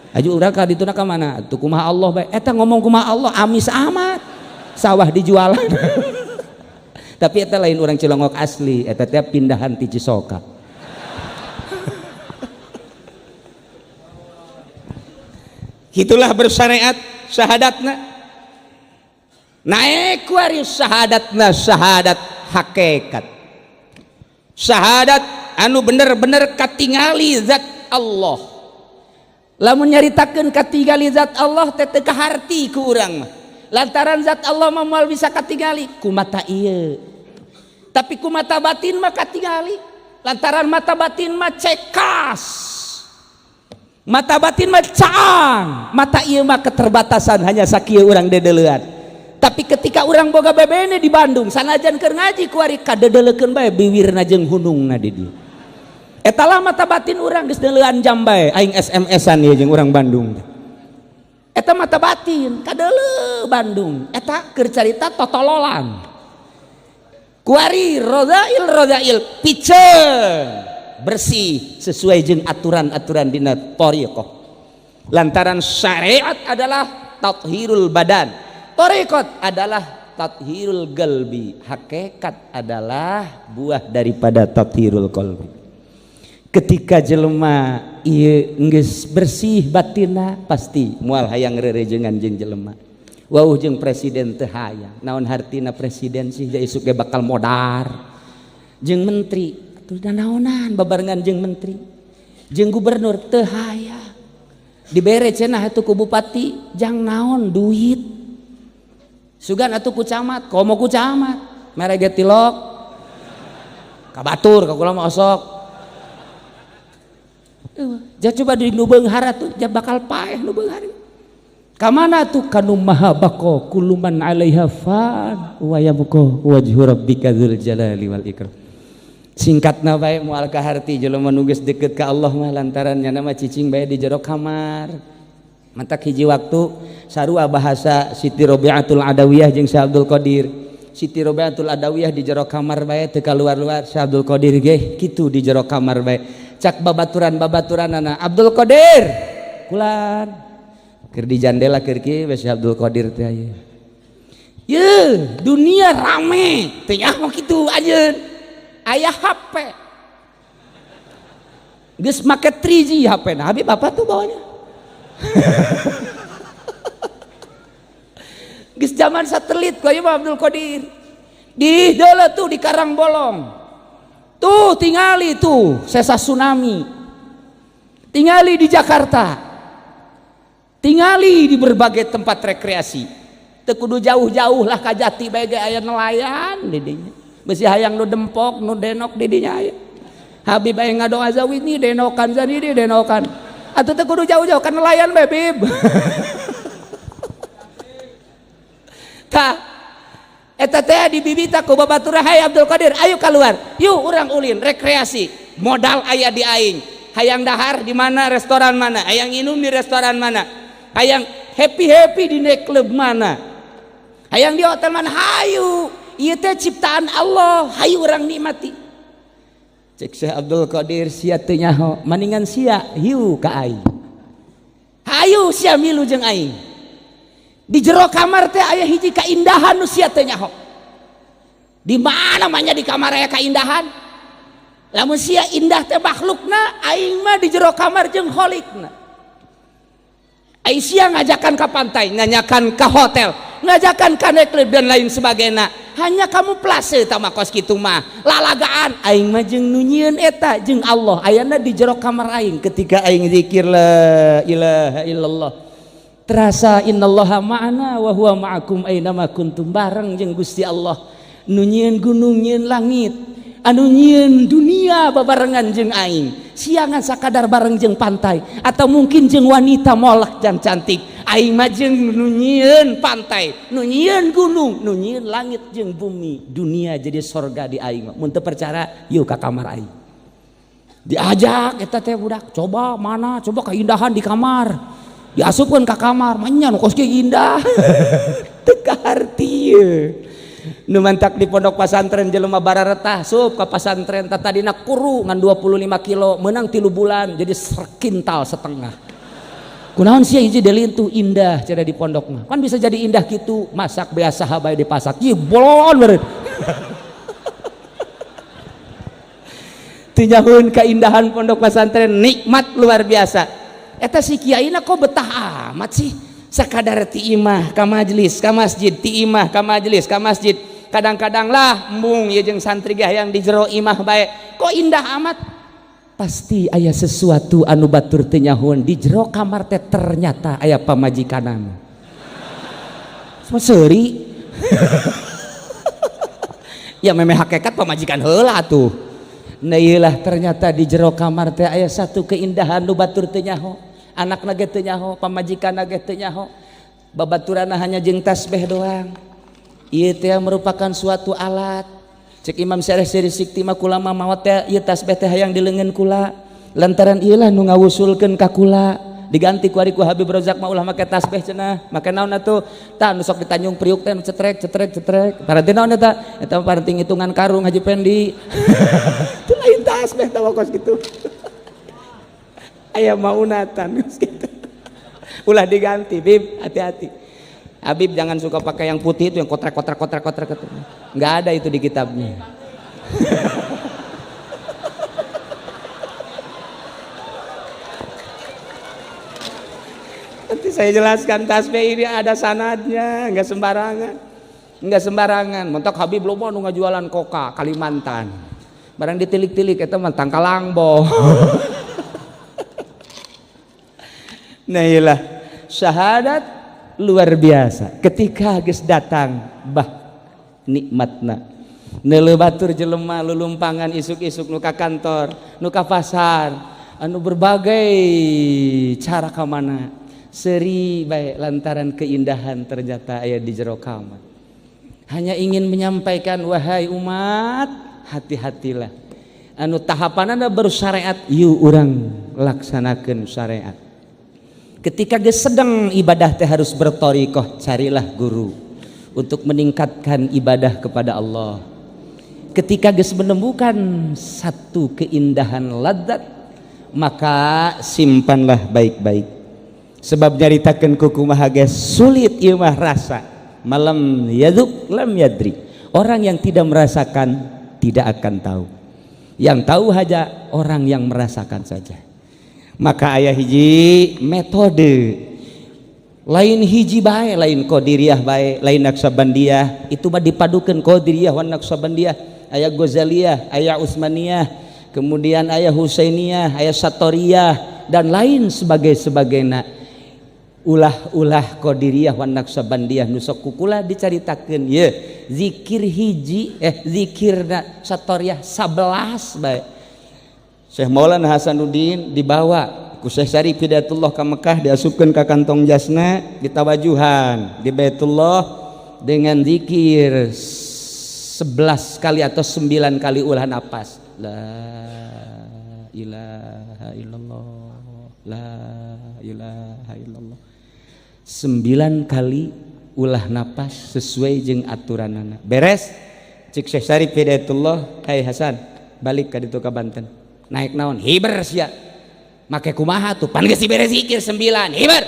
Speaker 3: Aju urang ka dituna ka mana? Atuh kumaha Allah bae. Eta ngomong kumaha Allah amis amat. Sawah dijual. Tapi eta lain urang Cilongok asli, eta teh pindahan ti Cisoka. Itulah bersyariat syahadatna naik warius syahadatna syahadat hakikat syahadat anu bener-bener katingali zat Allah. Lamun nyaritakeun katingali zat Allah teh teu kaharti ku urang mah lantaran zat Allah mah moal bisa katingali ku mata ieu tapi ku mata batin mah katingali lantaran mata batin mah cekas. Mata batin mah caang, mata ieu mah keterbatasan hanya sakieu urang dedeleuan. Tapi ketika urang boga bebene di Bandung, sanajan keur ngaji ku ari kadedelekeun bae biwirna jeung hunungna di dieu. Eta lah mata batin urang geus deuleuan jam bae aing SMS-an ieu jeung urang Bandung. Eta mata batin kadeuleu Bandung, eta keur carita totololan. Ku ari rozail piceun bersih sesuai jeung aturan-aturan dina thariqah. Lantaran syariat adalah tathhirul badan, thariqat adalah tathhirul qalbi, hakikat adalah buah daripada tathhirul qalbi. Ketika jelema ieu geus bersih batinna pasti moal hayang rerejengan jeung jelema. Wauh jeung presiden teu hayang. Naon hartina presiden sih jadi isuk ge bakal modar. Jeung menteri tuh naonan babarengan jeung menteri jeung gubernur teu hayang dibere cenah atuh ku bupati jang naon duit sugan atuh ku camat komo ku camat mere ge tilok ka batur ka kula mah osok ja coba di nu beunghar atuh ja bakal paeh nu beunghar ka mana atuh kanu maha baqa kullu man 'alaiha fan wa yabqa wajhu rabbika dzul jalali wal ikram. Singkatna bae moal kaharti jelema nu geus deukeut ka Allah mah lantaran nya nama cicing bae di jero kamar. Mantak hiji waktu sarua bahasa Siti Rabi'atul Adawiyah jeung Syekh Abdul Qadir. Siti Rabi'atul Adawiyah di jero kamar bae teu kaluar-luar, Syekh Abdul Qadir ge kitu di jero kamar bae. Cak babaturan-babaturanana Abdul Qadir kulan keur di jandela keur kieu Syekh Abdul Qadir teh aya. Ye, dunia rame. Teh mah kitu anjeun. Ayah HP geus make 3G HP nah habis bapak tuh bawanya geus zaman satelit ku ieu Abdul Qadir di deuleu tuh di Karangbolong tuh tingali tuh sesa tsunami
Speaker 2: tingali di Jakarta, tingali di berbagai tempat rekreasi. Teu kudu jauh-jauh lah ka Jati bae ge aya nelayan di dinya. Besi hayang nu dempok nu denok di dinya aya. Habib aya ngadoa zawini denokan zanidi denokan. Atuh teu kudu jauh-jauh ka nelayan bae Bib. Tah eta teh dibibita ku babaturan, hai Abdul Qadir, ayo keluar, yuk urang ulin rekreasi, modal aya di aing, hayang dahar di mana, restoran mana, hayang minum di restoran mana, hayang happy di naik klub mana, hayang di hotel mana, hayu, ieu teh ciptaan Allah, hayu urang nikmati. Cek Syekh Abdul Qadir sia teu nyaho, maningan sia hiu ka aing, hayu sia milu jeung aing. Di jero kamar teh aya hiji kaindahan nu sia teu nyaho. Di mana manya di kamar aya kaindahan? Lamun sia indah teh makhlukna, aing mah di jero kamar jeung kholikna. Aing sia ngajakan ka pantai, nanyakan ka hotel, ngajakan ka neklub dan lain sebagainya. Hanya kamu place tama kos kitu mah. Lalagaan aing mah jeung nu nyieun eta jeung Allah ayana di jero kamar aing ketika aing zikir la ilaha illallah. Terasa innallaha ma'ana wa huwa ma'akum aina ma kuntum, bareng jeung Gusti Allah nu nyieun gunung nyieun langit, anu nyieun dunia babarengan jeung aing, siangan sakadar bareng jeung pantai atau mungkin jeung wanita molek jan cantik. Aing mah jeung nu nyieun pantai, nu nyieun gunung, nu nyieun langit jeung bumi, dunia jadi sorga di aing. Mun teu percaya yuk ka kamar aing. Diajak eta teh budak, coba mana, coba keindahan di kamar. Diasupkan ke kamar, manya nu kos indah. Teka harti nu mantak di pondok pasantren jelema bararetah sup ke pasantren tadina kuru ngan 25 kilo menang 3 bulan jadi sekintal setengah. Kunaon sia hiji delintu indah cara di pondok mah kan bisa jadi indah gitu, masak biasa bae di pasak ieu bolon beureun. Tinjahun keindahan pondok pesantren nikmat luar biasa. Eta si kiaina kok betah amat sih, sakadar ti imah ka majelis ka masjid, ti imah ka majelis ka masjid. Kadang-kadang lah embung ya jeung santri ge hayang di jero imah bae kok indah amat. Pasti aya sesuatu anu batur teu nyahun di jero kamar teh ternyata aya pamajikanan. Seuri. Ya memeh hakikat pamajikan heula tuh. Nah iyalah ternyata di jero kamar teh aya satu keindahan nu batur teu nyaho, anakna ge teu nyaho, pamajikanna ge teu nyaho, babaturanna hanya jeung tasbih doang. Ieu teh merupakan suatu alat. Cek Imam Syarih Sikti mah kula mah maot teh ieu tasbih teh hayang dileungeun kula. Lantaran ieu lah nu ngawusulkeun ka kula. Diganti ku ari ku Habib Rozak mah ulah make tasbih cenah. Make naon atuh? Tah nu sok di Tanjung Priuk teh cetrek. Paranti naon eta? Eta paranti ngitungan karung Haji Pendi. Itu lain tasbih tah kos kitu. Aya maunatan geus kitu. Ulah diganti, Bib, hati-hati. Habib jangan suka pakai yang putih itu yang kotrek itu. Enggak ada itu di kitabnya. Nanti saya jelaskan tasbih ini ada sanadnya, enggak sembarangan. Mentok Habib loba nu ngajualan koka Kalimantan. Barang ditilik-tilik eta mah tangkalangbo. Nah iyalah syahadat luar biasa ketika geus datang bah nikmatna. Neuleuh batur jelema lulumpangan isuk-isuk nu ka kantor, nu ka pasar, anu berbagai cara ka mana. Seri baik lantaran keindahan ternyata aya di jero kamar. Hanya ingin menyampaikan wahai umat, hati-hatilah. Anu tahapanana baru syariat, yuk urang laksanakeun syariat. Ketika geus sedang ibadah teh harus berthariqah, carilah guru untuk meningkatkan ibadah kepada Allah. Ketika geus menemukan satu keindahan ladzat, maka simpanlah baik-baik. Sebab nyaritakeun ku kumaha ge sulit ieu mah rasa, malam yaduk lam yadri. Orang yang tidak merasakan tidak akan tahu. Yang tahu hanya orang yang merasakan saja. Maka aya hiji metode, lain hiji bae, lain qadiriyah bae, lain naqsabandiyah, itu mah dipadukeun qadiriyah wan naqsabandiyah. Aya Ghazaliyah, aya Utsmaniyah, kemudian aya Husainiyah, aya Satoriyah,
Speaker 3: dan lain sebagainya ulah-ulah qadiriyah wan naqsabandiyah nu sok kukula dicaritakeun ye zikir hiji zikirna satoriah 11 bae. Syekh Maulana Hasanuddin dibawa ku Syekh Syarif Hidayatullah ka Mekah, diasupkeun ka kantong jasna, ditawajuhan di Baitullah dengan zikir 11 kali atau 9 kali ulah napas. La ilaha illallah, la ilaha illallah. 9 kali ulah napas sesuai jeung aturanana. Beres cik Syekh Syarif Hidayatullah, hai Hasan balik ka ditu ka Banten. Naik naon? Hiber sia. Make kumaha tuh? Pan geus beres zikir 9 hiber.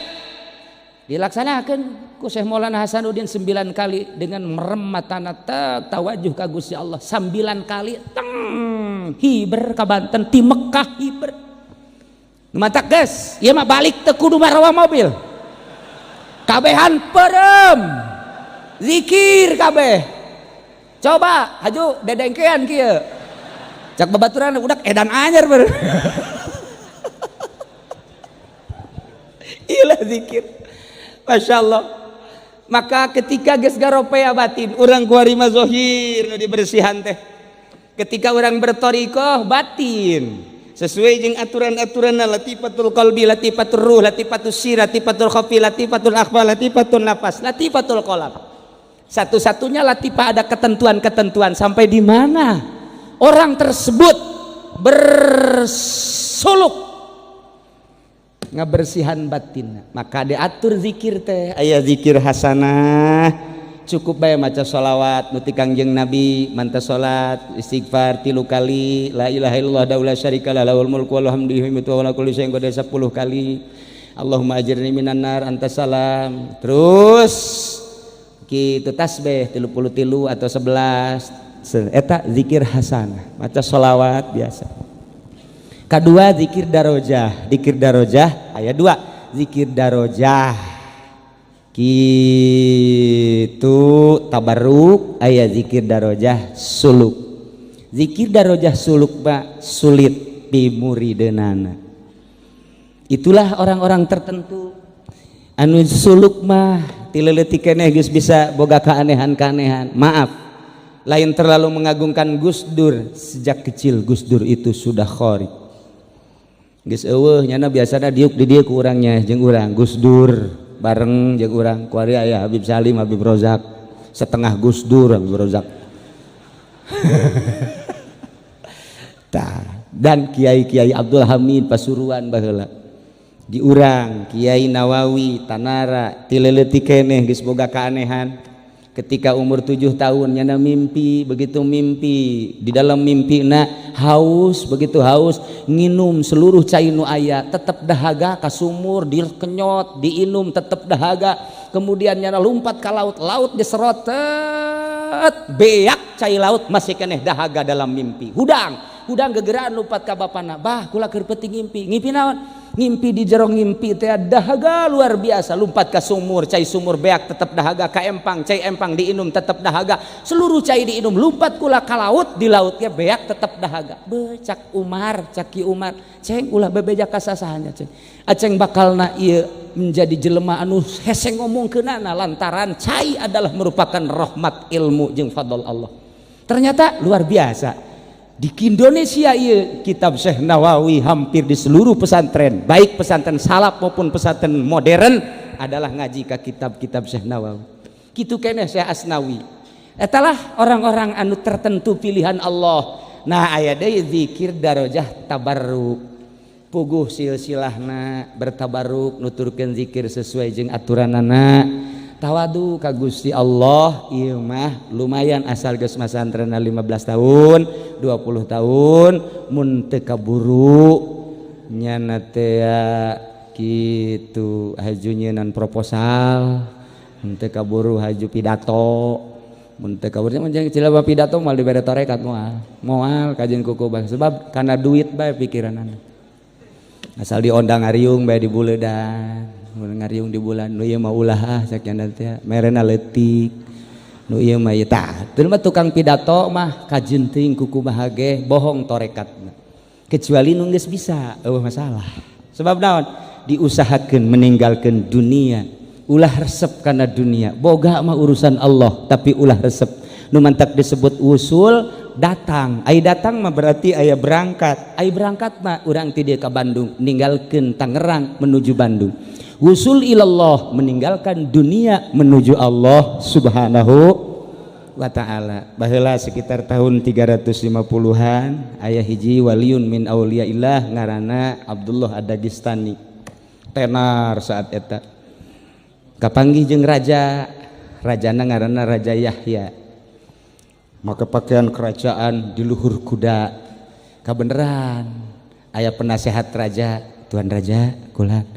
Speaker 3: Dilaksanakeun ku Syekh Maulana Hasanuddin 9 kali dengan merem matana tawajuh ka Gusti Allah. 9 kali teng hiber ka Banten ti Mekah hiber. Nu matak geus, ieu mah balik teu kudu marawa mobil. Kabehan perem zikir kabeh. Coba haju dedengkean kieu cak babaturan udah edan anyar ber. Iyalah zikir, masya Allah. Maka ketika geus garopea batin urang kuarima zohir nu dibersihan teh, ketika orang bertorikoh batin sesuai jeung aturan-aturanna, latifatul qalbi, latifatul ruh, latifatul sir, latifatul khafi, latifatul akhfa, latifatul nafas, latifatul qalam. Satu-satunya latifah ada ketentuan-ketentuan sampai di mana orang tersebut bersuluk ngabersihan batin. Maka diatur zikir teh aya zikir hasanah. Cukup bae maca sholawat nu ti Kangjeng Nabi, manta salat istighfar 3 kali, la ilaha illallah daula syarikalah lahul mulku wa lahul hamdu wa ala kulli syai'in qadir 10 kali, Allahumma ajirni minan nar anta salam. Terus kitu tasbih 33 atau 11 eta zikir hasanah, maca sholawat biasa. Kedua zikir darajah. Zikir darajah aya 2, zikir darajah kitu tabarruk, aya zikir darajah suluk. Zikir darajah suluk ba sulit pimurideunana. Itulah orang-orang tertentu anu suluk mah ti leuleutik keneh geus bisa boga kaanehan-kaanehan. Maaf, lain terlalu mengagungkan Gus Dur. Sejak kecil Gus Dur itu sudah khorik. Geus eueuh nyana biasana diuk di dieu ku urangnya jeung urang Gus Dur bareng jeung urang kuari aya Habib Salim, Habib Rozak, setengah Gus Dur Habib Rozak. Dan Kiai-Kiai Abdul Hamid Pasuruan baheula. Di urang Kiai Nawawi Tanara ti leuleutik keneh geus boga kaanehan. Ketika umur 7 tahun nyana mimpi, begitu mimpi di dalam mimpina haus, begitu haus nginum seluruh cai nu aya, tetep dahaga ka sumur, dikenyot, diinum tetep dahaga. Kemudian nyana lompat ka laut, laut diserotet, beak cai laut masih keneh dahaga dalam mimpi. Hudang gegeraan lompat ka bapana, bah kula keur peuting ngimpi. Ngimpi naon? Ngimpi di jero ngimpi teh dahaga luar biasa, lompat ka sumur, cai sumur beak tetep dahaga, ka empang, cai empang diinum tetep dahaga, seluruh cai diinum, lompat kula ka laut, di laut ge beak tetep dahaga. Becak Umar, caki Umar, ceng ulah bebeja ka sasahannya ceng. Aceng bakalna ieu menjadi jelema anu hese ngomongkeunana lantaran cai adalah merupakan rahmat ilmu jeung fadl Allah. Ternyata luar biasa. Di Indonesia ieu kitab Syekh Nawawi hampir di seluruh pesantren, baik pesantren salaf maupun pesantren modern adalah ngaji ka kitab-kitab Syekh Nawawi. Kitu keneh Syekh Asnawi. Etalah orang-orang anu tertentu pilihan Allah. Nah aya deui zikir darajah tabarruk. Puguh silsilahna bertabarruk nuturkeun zikir sesuai jeung aturanana. Tawadu ka Gusti Allah ieu mah lumayan asal geus masantrenna 15 tahun 20 tahun mun teu kaburu nyana teh kitu haju nyeunan proposal, mun teu kaburu haju pidato, mun teu kaburu jeung cilaba pidato moal dibere tarekat moal kajian kuku bang sebab kana duit bae pikiranana. Asal diondang ngariung bae di buleudan. Ngariung di bulan nu ieu mah ulah sakian teh merena leutik nu ieu mah tah teu mah tukang pidato mah kajenting kuku bahage bohong torekatna kecuali nu geus bisa eueuh masalah sebab naon diusahakan meninggalkan dunia ulah resep karena dunia boga mah urusan Allah tapi ulah resep nu mantak disebut usul datang ai datang mah berarti aya berangkat ai berangkat mah urang ti dieu ka Bandung ninggalkeun Tangerang menuju Bandung usul ilallah meninggalkan dunia menuju Allah subhanahu wa ta'ala. Baheula sekitar tahun 350-an aya hiji waliun min auliyaillah ngaranna Abdullah Ad-Dagestani tenar saat eta kapanggih jeung rajana ngaranna Raja Yahya maka pakaian kerajaan di luhur kuda kabeneran aya penasehat raja tuan raja kulan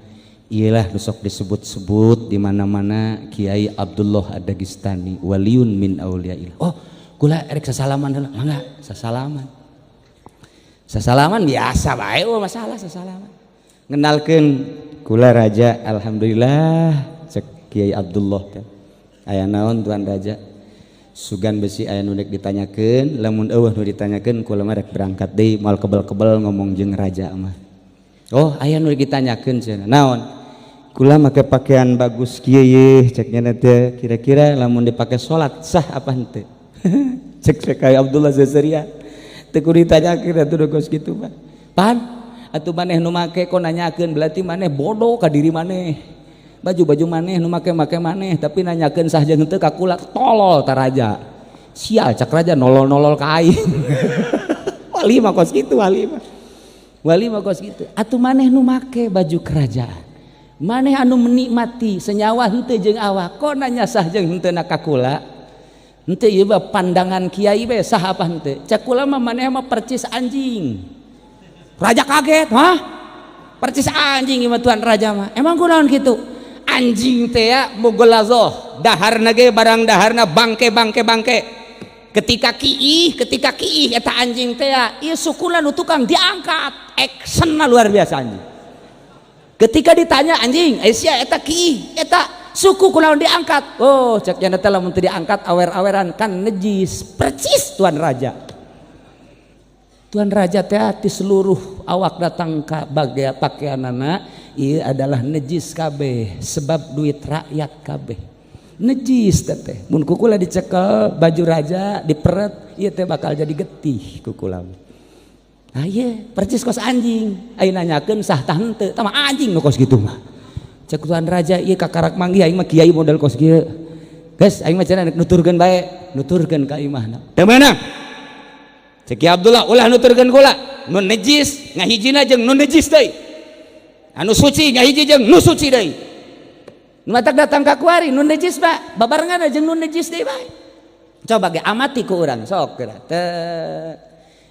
Speaker 3: iyalah nusok disebut-sebut di mana-mana Kiai Abdullah Ad-Dagestani waliun min auliyaillah oh kula erek sasalaman heula mangga sasalaman biasa bae masalah sasalaman ngenalkeun kula raja alhamdulillah cek Kiai Abdullah teh aya naon tuan raja sugan besi aya nu ditanyakeun lamun eueuh nu ditanyakeun kula mah rek berangkat deui moal kebel-kebel ngomong jeung raja mah oh aya nu ditanyakeun cenah naon kula make pakaian bagus kieu ye ceknya teh kira-kira lamun dipake salat sah apa henteu cek Kiai Abdullah Zazaria teu kudu ditanyakeun atuh geus kitu mah pan atuh maneh nu make kok nanyakeun berarti maneh bodoh ka diri maneh baju maneh nu make maneh tapi nanyakeun sah jeung henteu ka kula tolol ta raja sial cak raja nolol-nolol ka aing wali mah kos kitu wali mah kos kitu atuh maneh nu make baju kerajaan maneh anu menikmati senyawa henteu jeung awak kok nanya sah jeung henteu na ka kula henteu ieu mah pandangan kiai bae sah apa henteu cak kula mah maneh mah percis anjing raja kaget hah percis anjing ieu mah tuan raja mah emang kunaon kitu anjing teh ya mugolazoh daharna ge barang daharna bangke ketika kiih eta anjing teh ya ieu sukuna nu tukang diangkat actionna luar biasa anjing ketika ditanya anjing sia eta kiih eta suku kunaon diangkat oh cek nya teh lamun teu diangkat awer-aweran kan najis percis tuan raja teh ti seluruh awak datang ka bagian pakaianana ieu adalah najis kabeh sebab duit rakyat kabeh najis teh mun kukula dicekel baju raja diperet ieu teh bakal jadi getih kukula ah iya percis kos anjing aing nanyakeun sah tah henteu tah mah anjing nu kos kitu mah cek tuan raja ieu kakarak manggih aing mah kiai model kos kieu geus aing mah cenah nuturkeun bae nuturkeun ka imahna teu meunang cek Kiai Abdullah ulah nuturkeun kula nun najis ngahijina jeung nun najis deui anu suci ngahiji jeung nu suci deui nu matak datang ka kuari nun najis ba babarengan jeung nun najis deui bae coba ge amati ku urang sok geura teu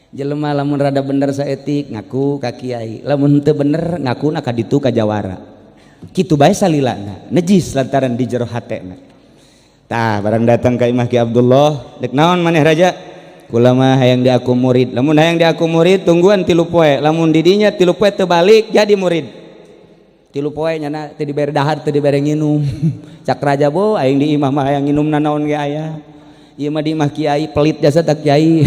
Speaker 3: jelema lamun rada bener saeutik ngaku ka kiai lamun teu bener ngakuna ka ditu ka jawara kitu bae salilana najis lantaran di jero hatena tah barang datang ka imah Kiai Abdullah dek naon maneh raja kula mah hayang diaku murid lamun hayang diaku murid tungguan 3 poe lamun di dinya 3 poe teu balik jadi murid 3 poe nyana teu dibere dahar teu dibere nginum cak raja bo aing di imah mah hayang nginumna naon ge aya ieu mah di imah kiai pelit jasa tak kiai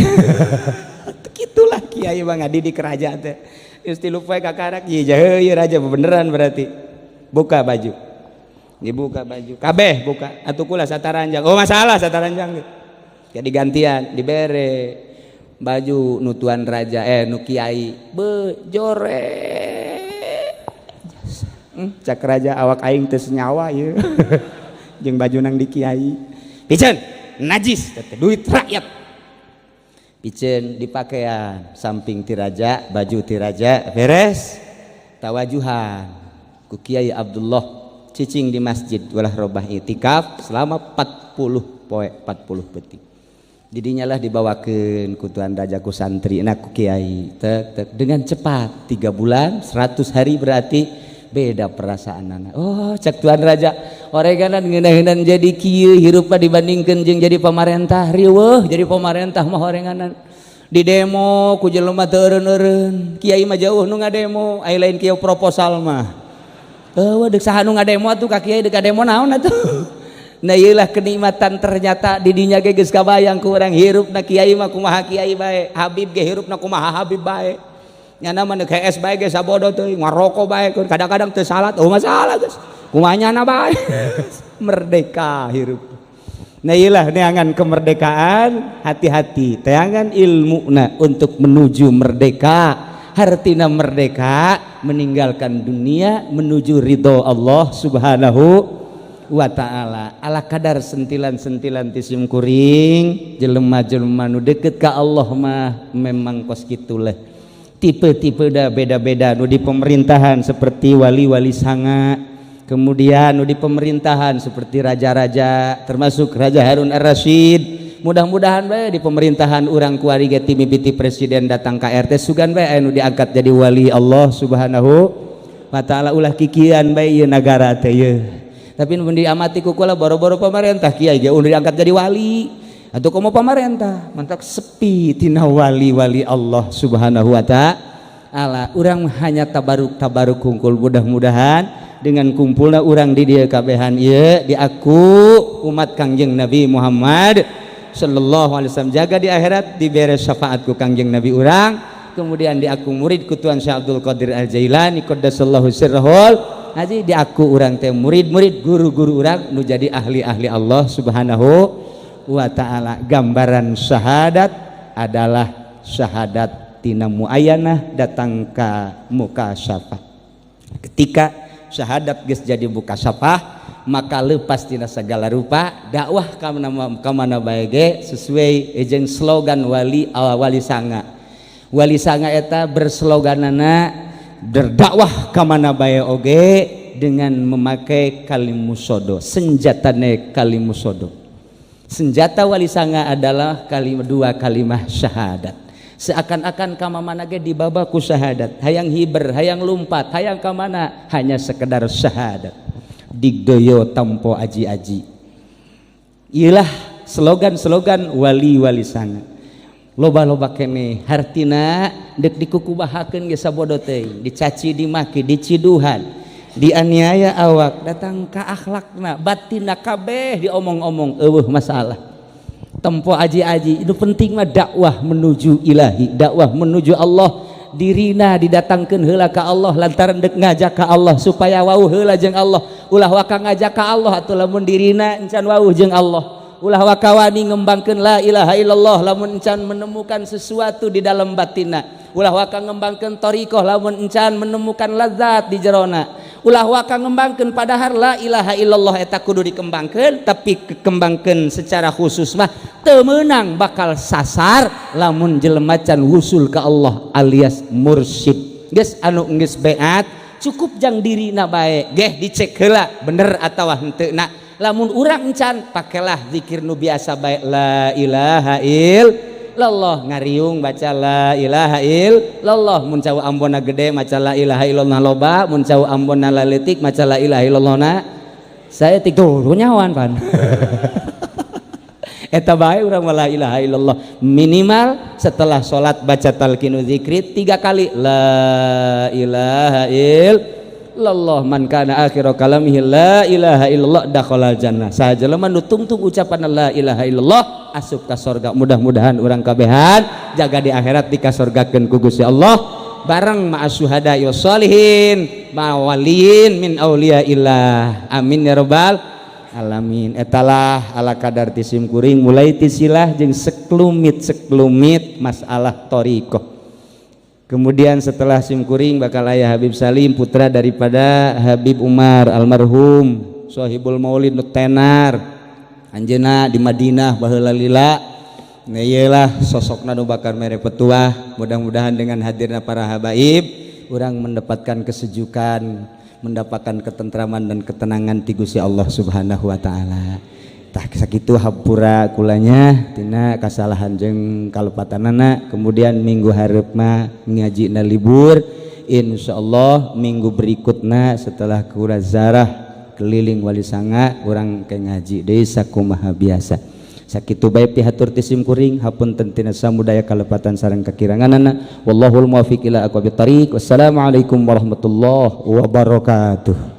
Speaker 3: gitulah kiai mah ngadidik raja teh geus 3 poe kakarak ieu ieu raja beneran berarti buka baju dibuka baju kabeh buka atuh kula sataranjang oh masalah sataranjang jadi gantian dibere baju nu tuan raja nu kiai bejore cak raja awak aing teu senyawa ieu jeung baju nang di kiai piceun najis teh duit rakyat piceun di pakaian samping ti raja baju ti raja beres tawajuhan ku Kiai Abdullah cicing di masjid walah robah itikaf selama 40 poe 40 peti didinya lah dibawakeun ku tuan raja ku santri na ku kiai tek dengan cepat 3 bulan 100 hari berarti beda perasaan oh cek tuan raja oreganan ngeunah-ngeunah jadi kieu hirupna dibandingkeun jeung jadi pamarentah riweuh jadi pamarentah mah orenganan di demo ku jelema teu eureun-eureun kiai mah jauh nu ngademo aya lain kieu proposal mah deuk saha nu ngademo atuh ka kiai deuk ngademo naon atuh nah ieulah kenikmatan ternyata di dinya ge geus kabayang ku urang hirupna kiai mah kumaha kiai bae habib ge hirupna kumaha habib bae nyana mah GS bae ge sabodo teuing ngaroko bae kadang-kadang teu salat masalah geus kumanyana bae merdeka hirup. Nah iyalah neangan kemerdekaan, hati-hati teangan ilmuna untuk menuju merdeka, hartina merdeka meninggalkan dunia menuju ridho Allah subhanahu wa ta'ala. Ala kadar sentilan-sentilan tisim kuring jelema-jelema nu deket ka Allah mah memang kos kitulah tipe-tipe dah beda-beda. Nu di pemerintahan seperti wali-wali sanga, kemudian di pemerintahan seperti raja-raja termasuk Raja Harun Ar-Rasyid. Mudah-mudahan bae di pemerintahan urang kuari ge ti mimiti presiden datang ka RT sugan bae anu diangkat jadi wali Allah subhanahu wa ta'ala. Ulah kikian bae ieu nagara teh ye. Tapi mun diamati ku kula boro-boro pemerintah kiai ge udah diangkat jadi wali atau komo pemerintah mantap sepi tina wali-wali Allah subhanahu wa ta'ala. Urang hanya tabaruk kungkul mudah-mudahan dengan kumpulna urang di dieu kabehan ieu diaku umat Kangjeng Nabi Muhammad sallallahu alaihi wasallam jaga di akhirat dibere syafaat ku Kangjeng Nabi urang, kemudian diaku murid ku Tuan Syekh Abdul Qadir Al-Jailani qaddasallahu sirrahul haji diaku urang teh murid-murid guru-guru urang nu jadi ahli-ahli Allah subhanahu wa ta'ala. Gambaran syahadat adalah syahadat tina muayyanah datang ka mukasyafah. Ketika syahadat geus jadi mukasyafah maka leupas tina segala rupa dakwah ka mana bae ge sesuai jeung slogan wali sanga. Wali sanga eta bersloganana berdakwah ka mana bae oge dengan memakai kalimusodo, senjatane kalimusodo. Senjata wali sanga adalah dua kalimah syahadat. Seakan-akan kamana ge dibaba ku syahadat, hayang hiber, hayang lumpat, hayang kamana hanya sekedar syahadat. Digdoyo tampo aji-aji. Iyalah slogan-slogan wali-wali sanga. Loba-loba kene hartina dek dikukubahakeun ge sabodo teuing, dicaci dimaki, diciduhan, dianiaya awak, datang ka akhlakna, batinna kabeh diomong-omong eueuh masalah. Tempo aji-aji itu penting mah dakwah menuju ilahi, dakwah menuju Allah. Dirina didatangkeun heula ka Allah lantaran dek ngajak ka Allah supaya wauh heula jeung Allah. Ulah waka ngajak ka Allah atuh lamun dirina encan wauh jeung Allah. Ulah waka wani ngembangkeun la ilaha illallah lamun encan menemukan sesuatu di dalam batinna. Ulah waka ngembangkeun thariqah lamun encan menemukan lazat di jerona. Ulah waka ngembangkeun padahal la ilaha illallah eta kudu dikembangkeun tapi dikembangkeun secara khusus mah teu meunang bakal sasar lamun jelema can wusul ka Allah alias mursyid. Geus anu geus beat cukup jang dirina bae geh dicek heula bener atawa henteu na. Lamun urang encan pakelah zikir nu biasa bae la ilaha illallah ngariung baca la ilaha illallah, mun cau ambonna gede maca la ilaha illallah loba, mun cau ambonna leutik maca la ilaha illallah na saya tidur nyawan pan. Eta bae urang la ilaha illallah minimal setelah salat baca talqinu zikri 3 kali la ilaha illallah man kana akhiru kalamihi la ilaha illallah dakhalal jannah. Sajelema nu tungtung ucapan la ilaha illallah asup ka surga. Mudah-mudahan urang kabehan jaga di akhirat dikasorgakeun ku Gusti Allah bareng ma'as syuhada wa sholihin ma waliyin min auliyaillah. Amin ya rabbal alamin. Etalah ala kadar tisim kuring mulai tisilah jeung seklumit masalah thariqah. Kemudian setelah simkuring bakal aya Habib Salim putra daripada Habib Umar almarhum Sohibul Maulid Nutenar anjeuna di Madinah baheula lila. Nah iyalah sosokna nu bakal mere petuah. Mudah-mudahan dengan hadirna para habaib urang mendapatkan kesejukan, mendapatkan ketentraman dan ketenangan ti Gusti Allah Subhanahu wa taala. Tah sakitu hampura kulanya tina kasalahan jeung kalepatanana. Kemudian minggu hareup mah ngajina libur, insyaallah minggu berikutna setelah kura zarah keliling wali sanga urang ke ngaji deui sakumaha biasa. Sakitu bae pihatur tisim kuring hapunten tina samudaya kalepatan sareng kakiranganana. Wallahul muwaffiq ila aqwamit thariq. Wassalamualaikum warahmatullahi wabarakatuh.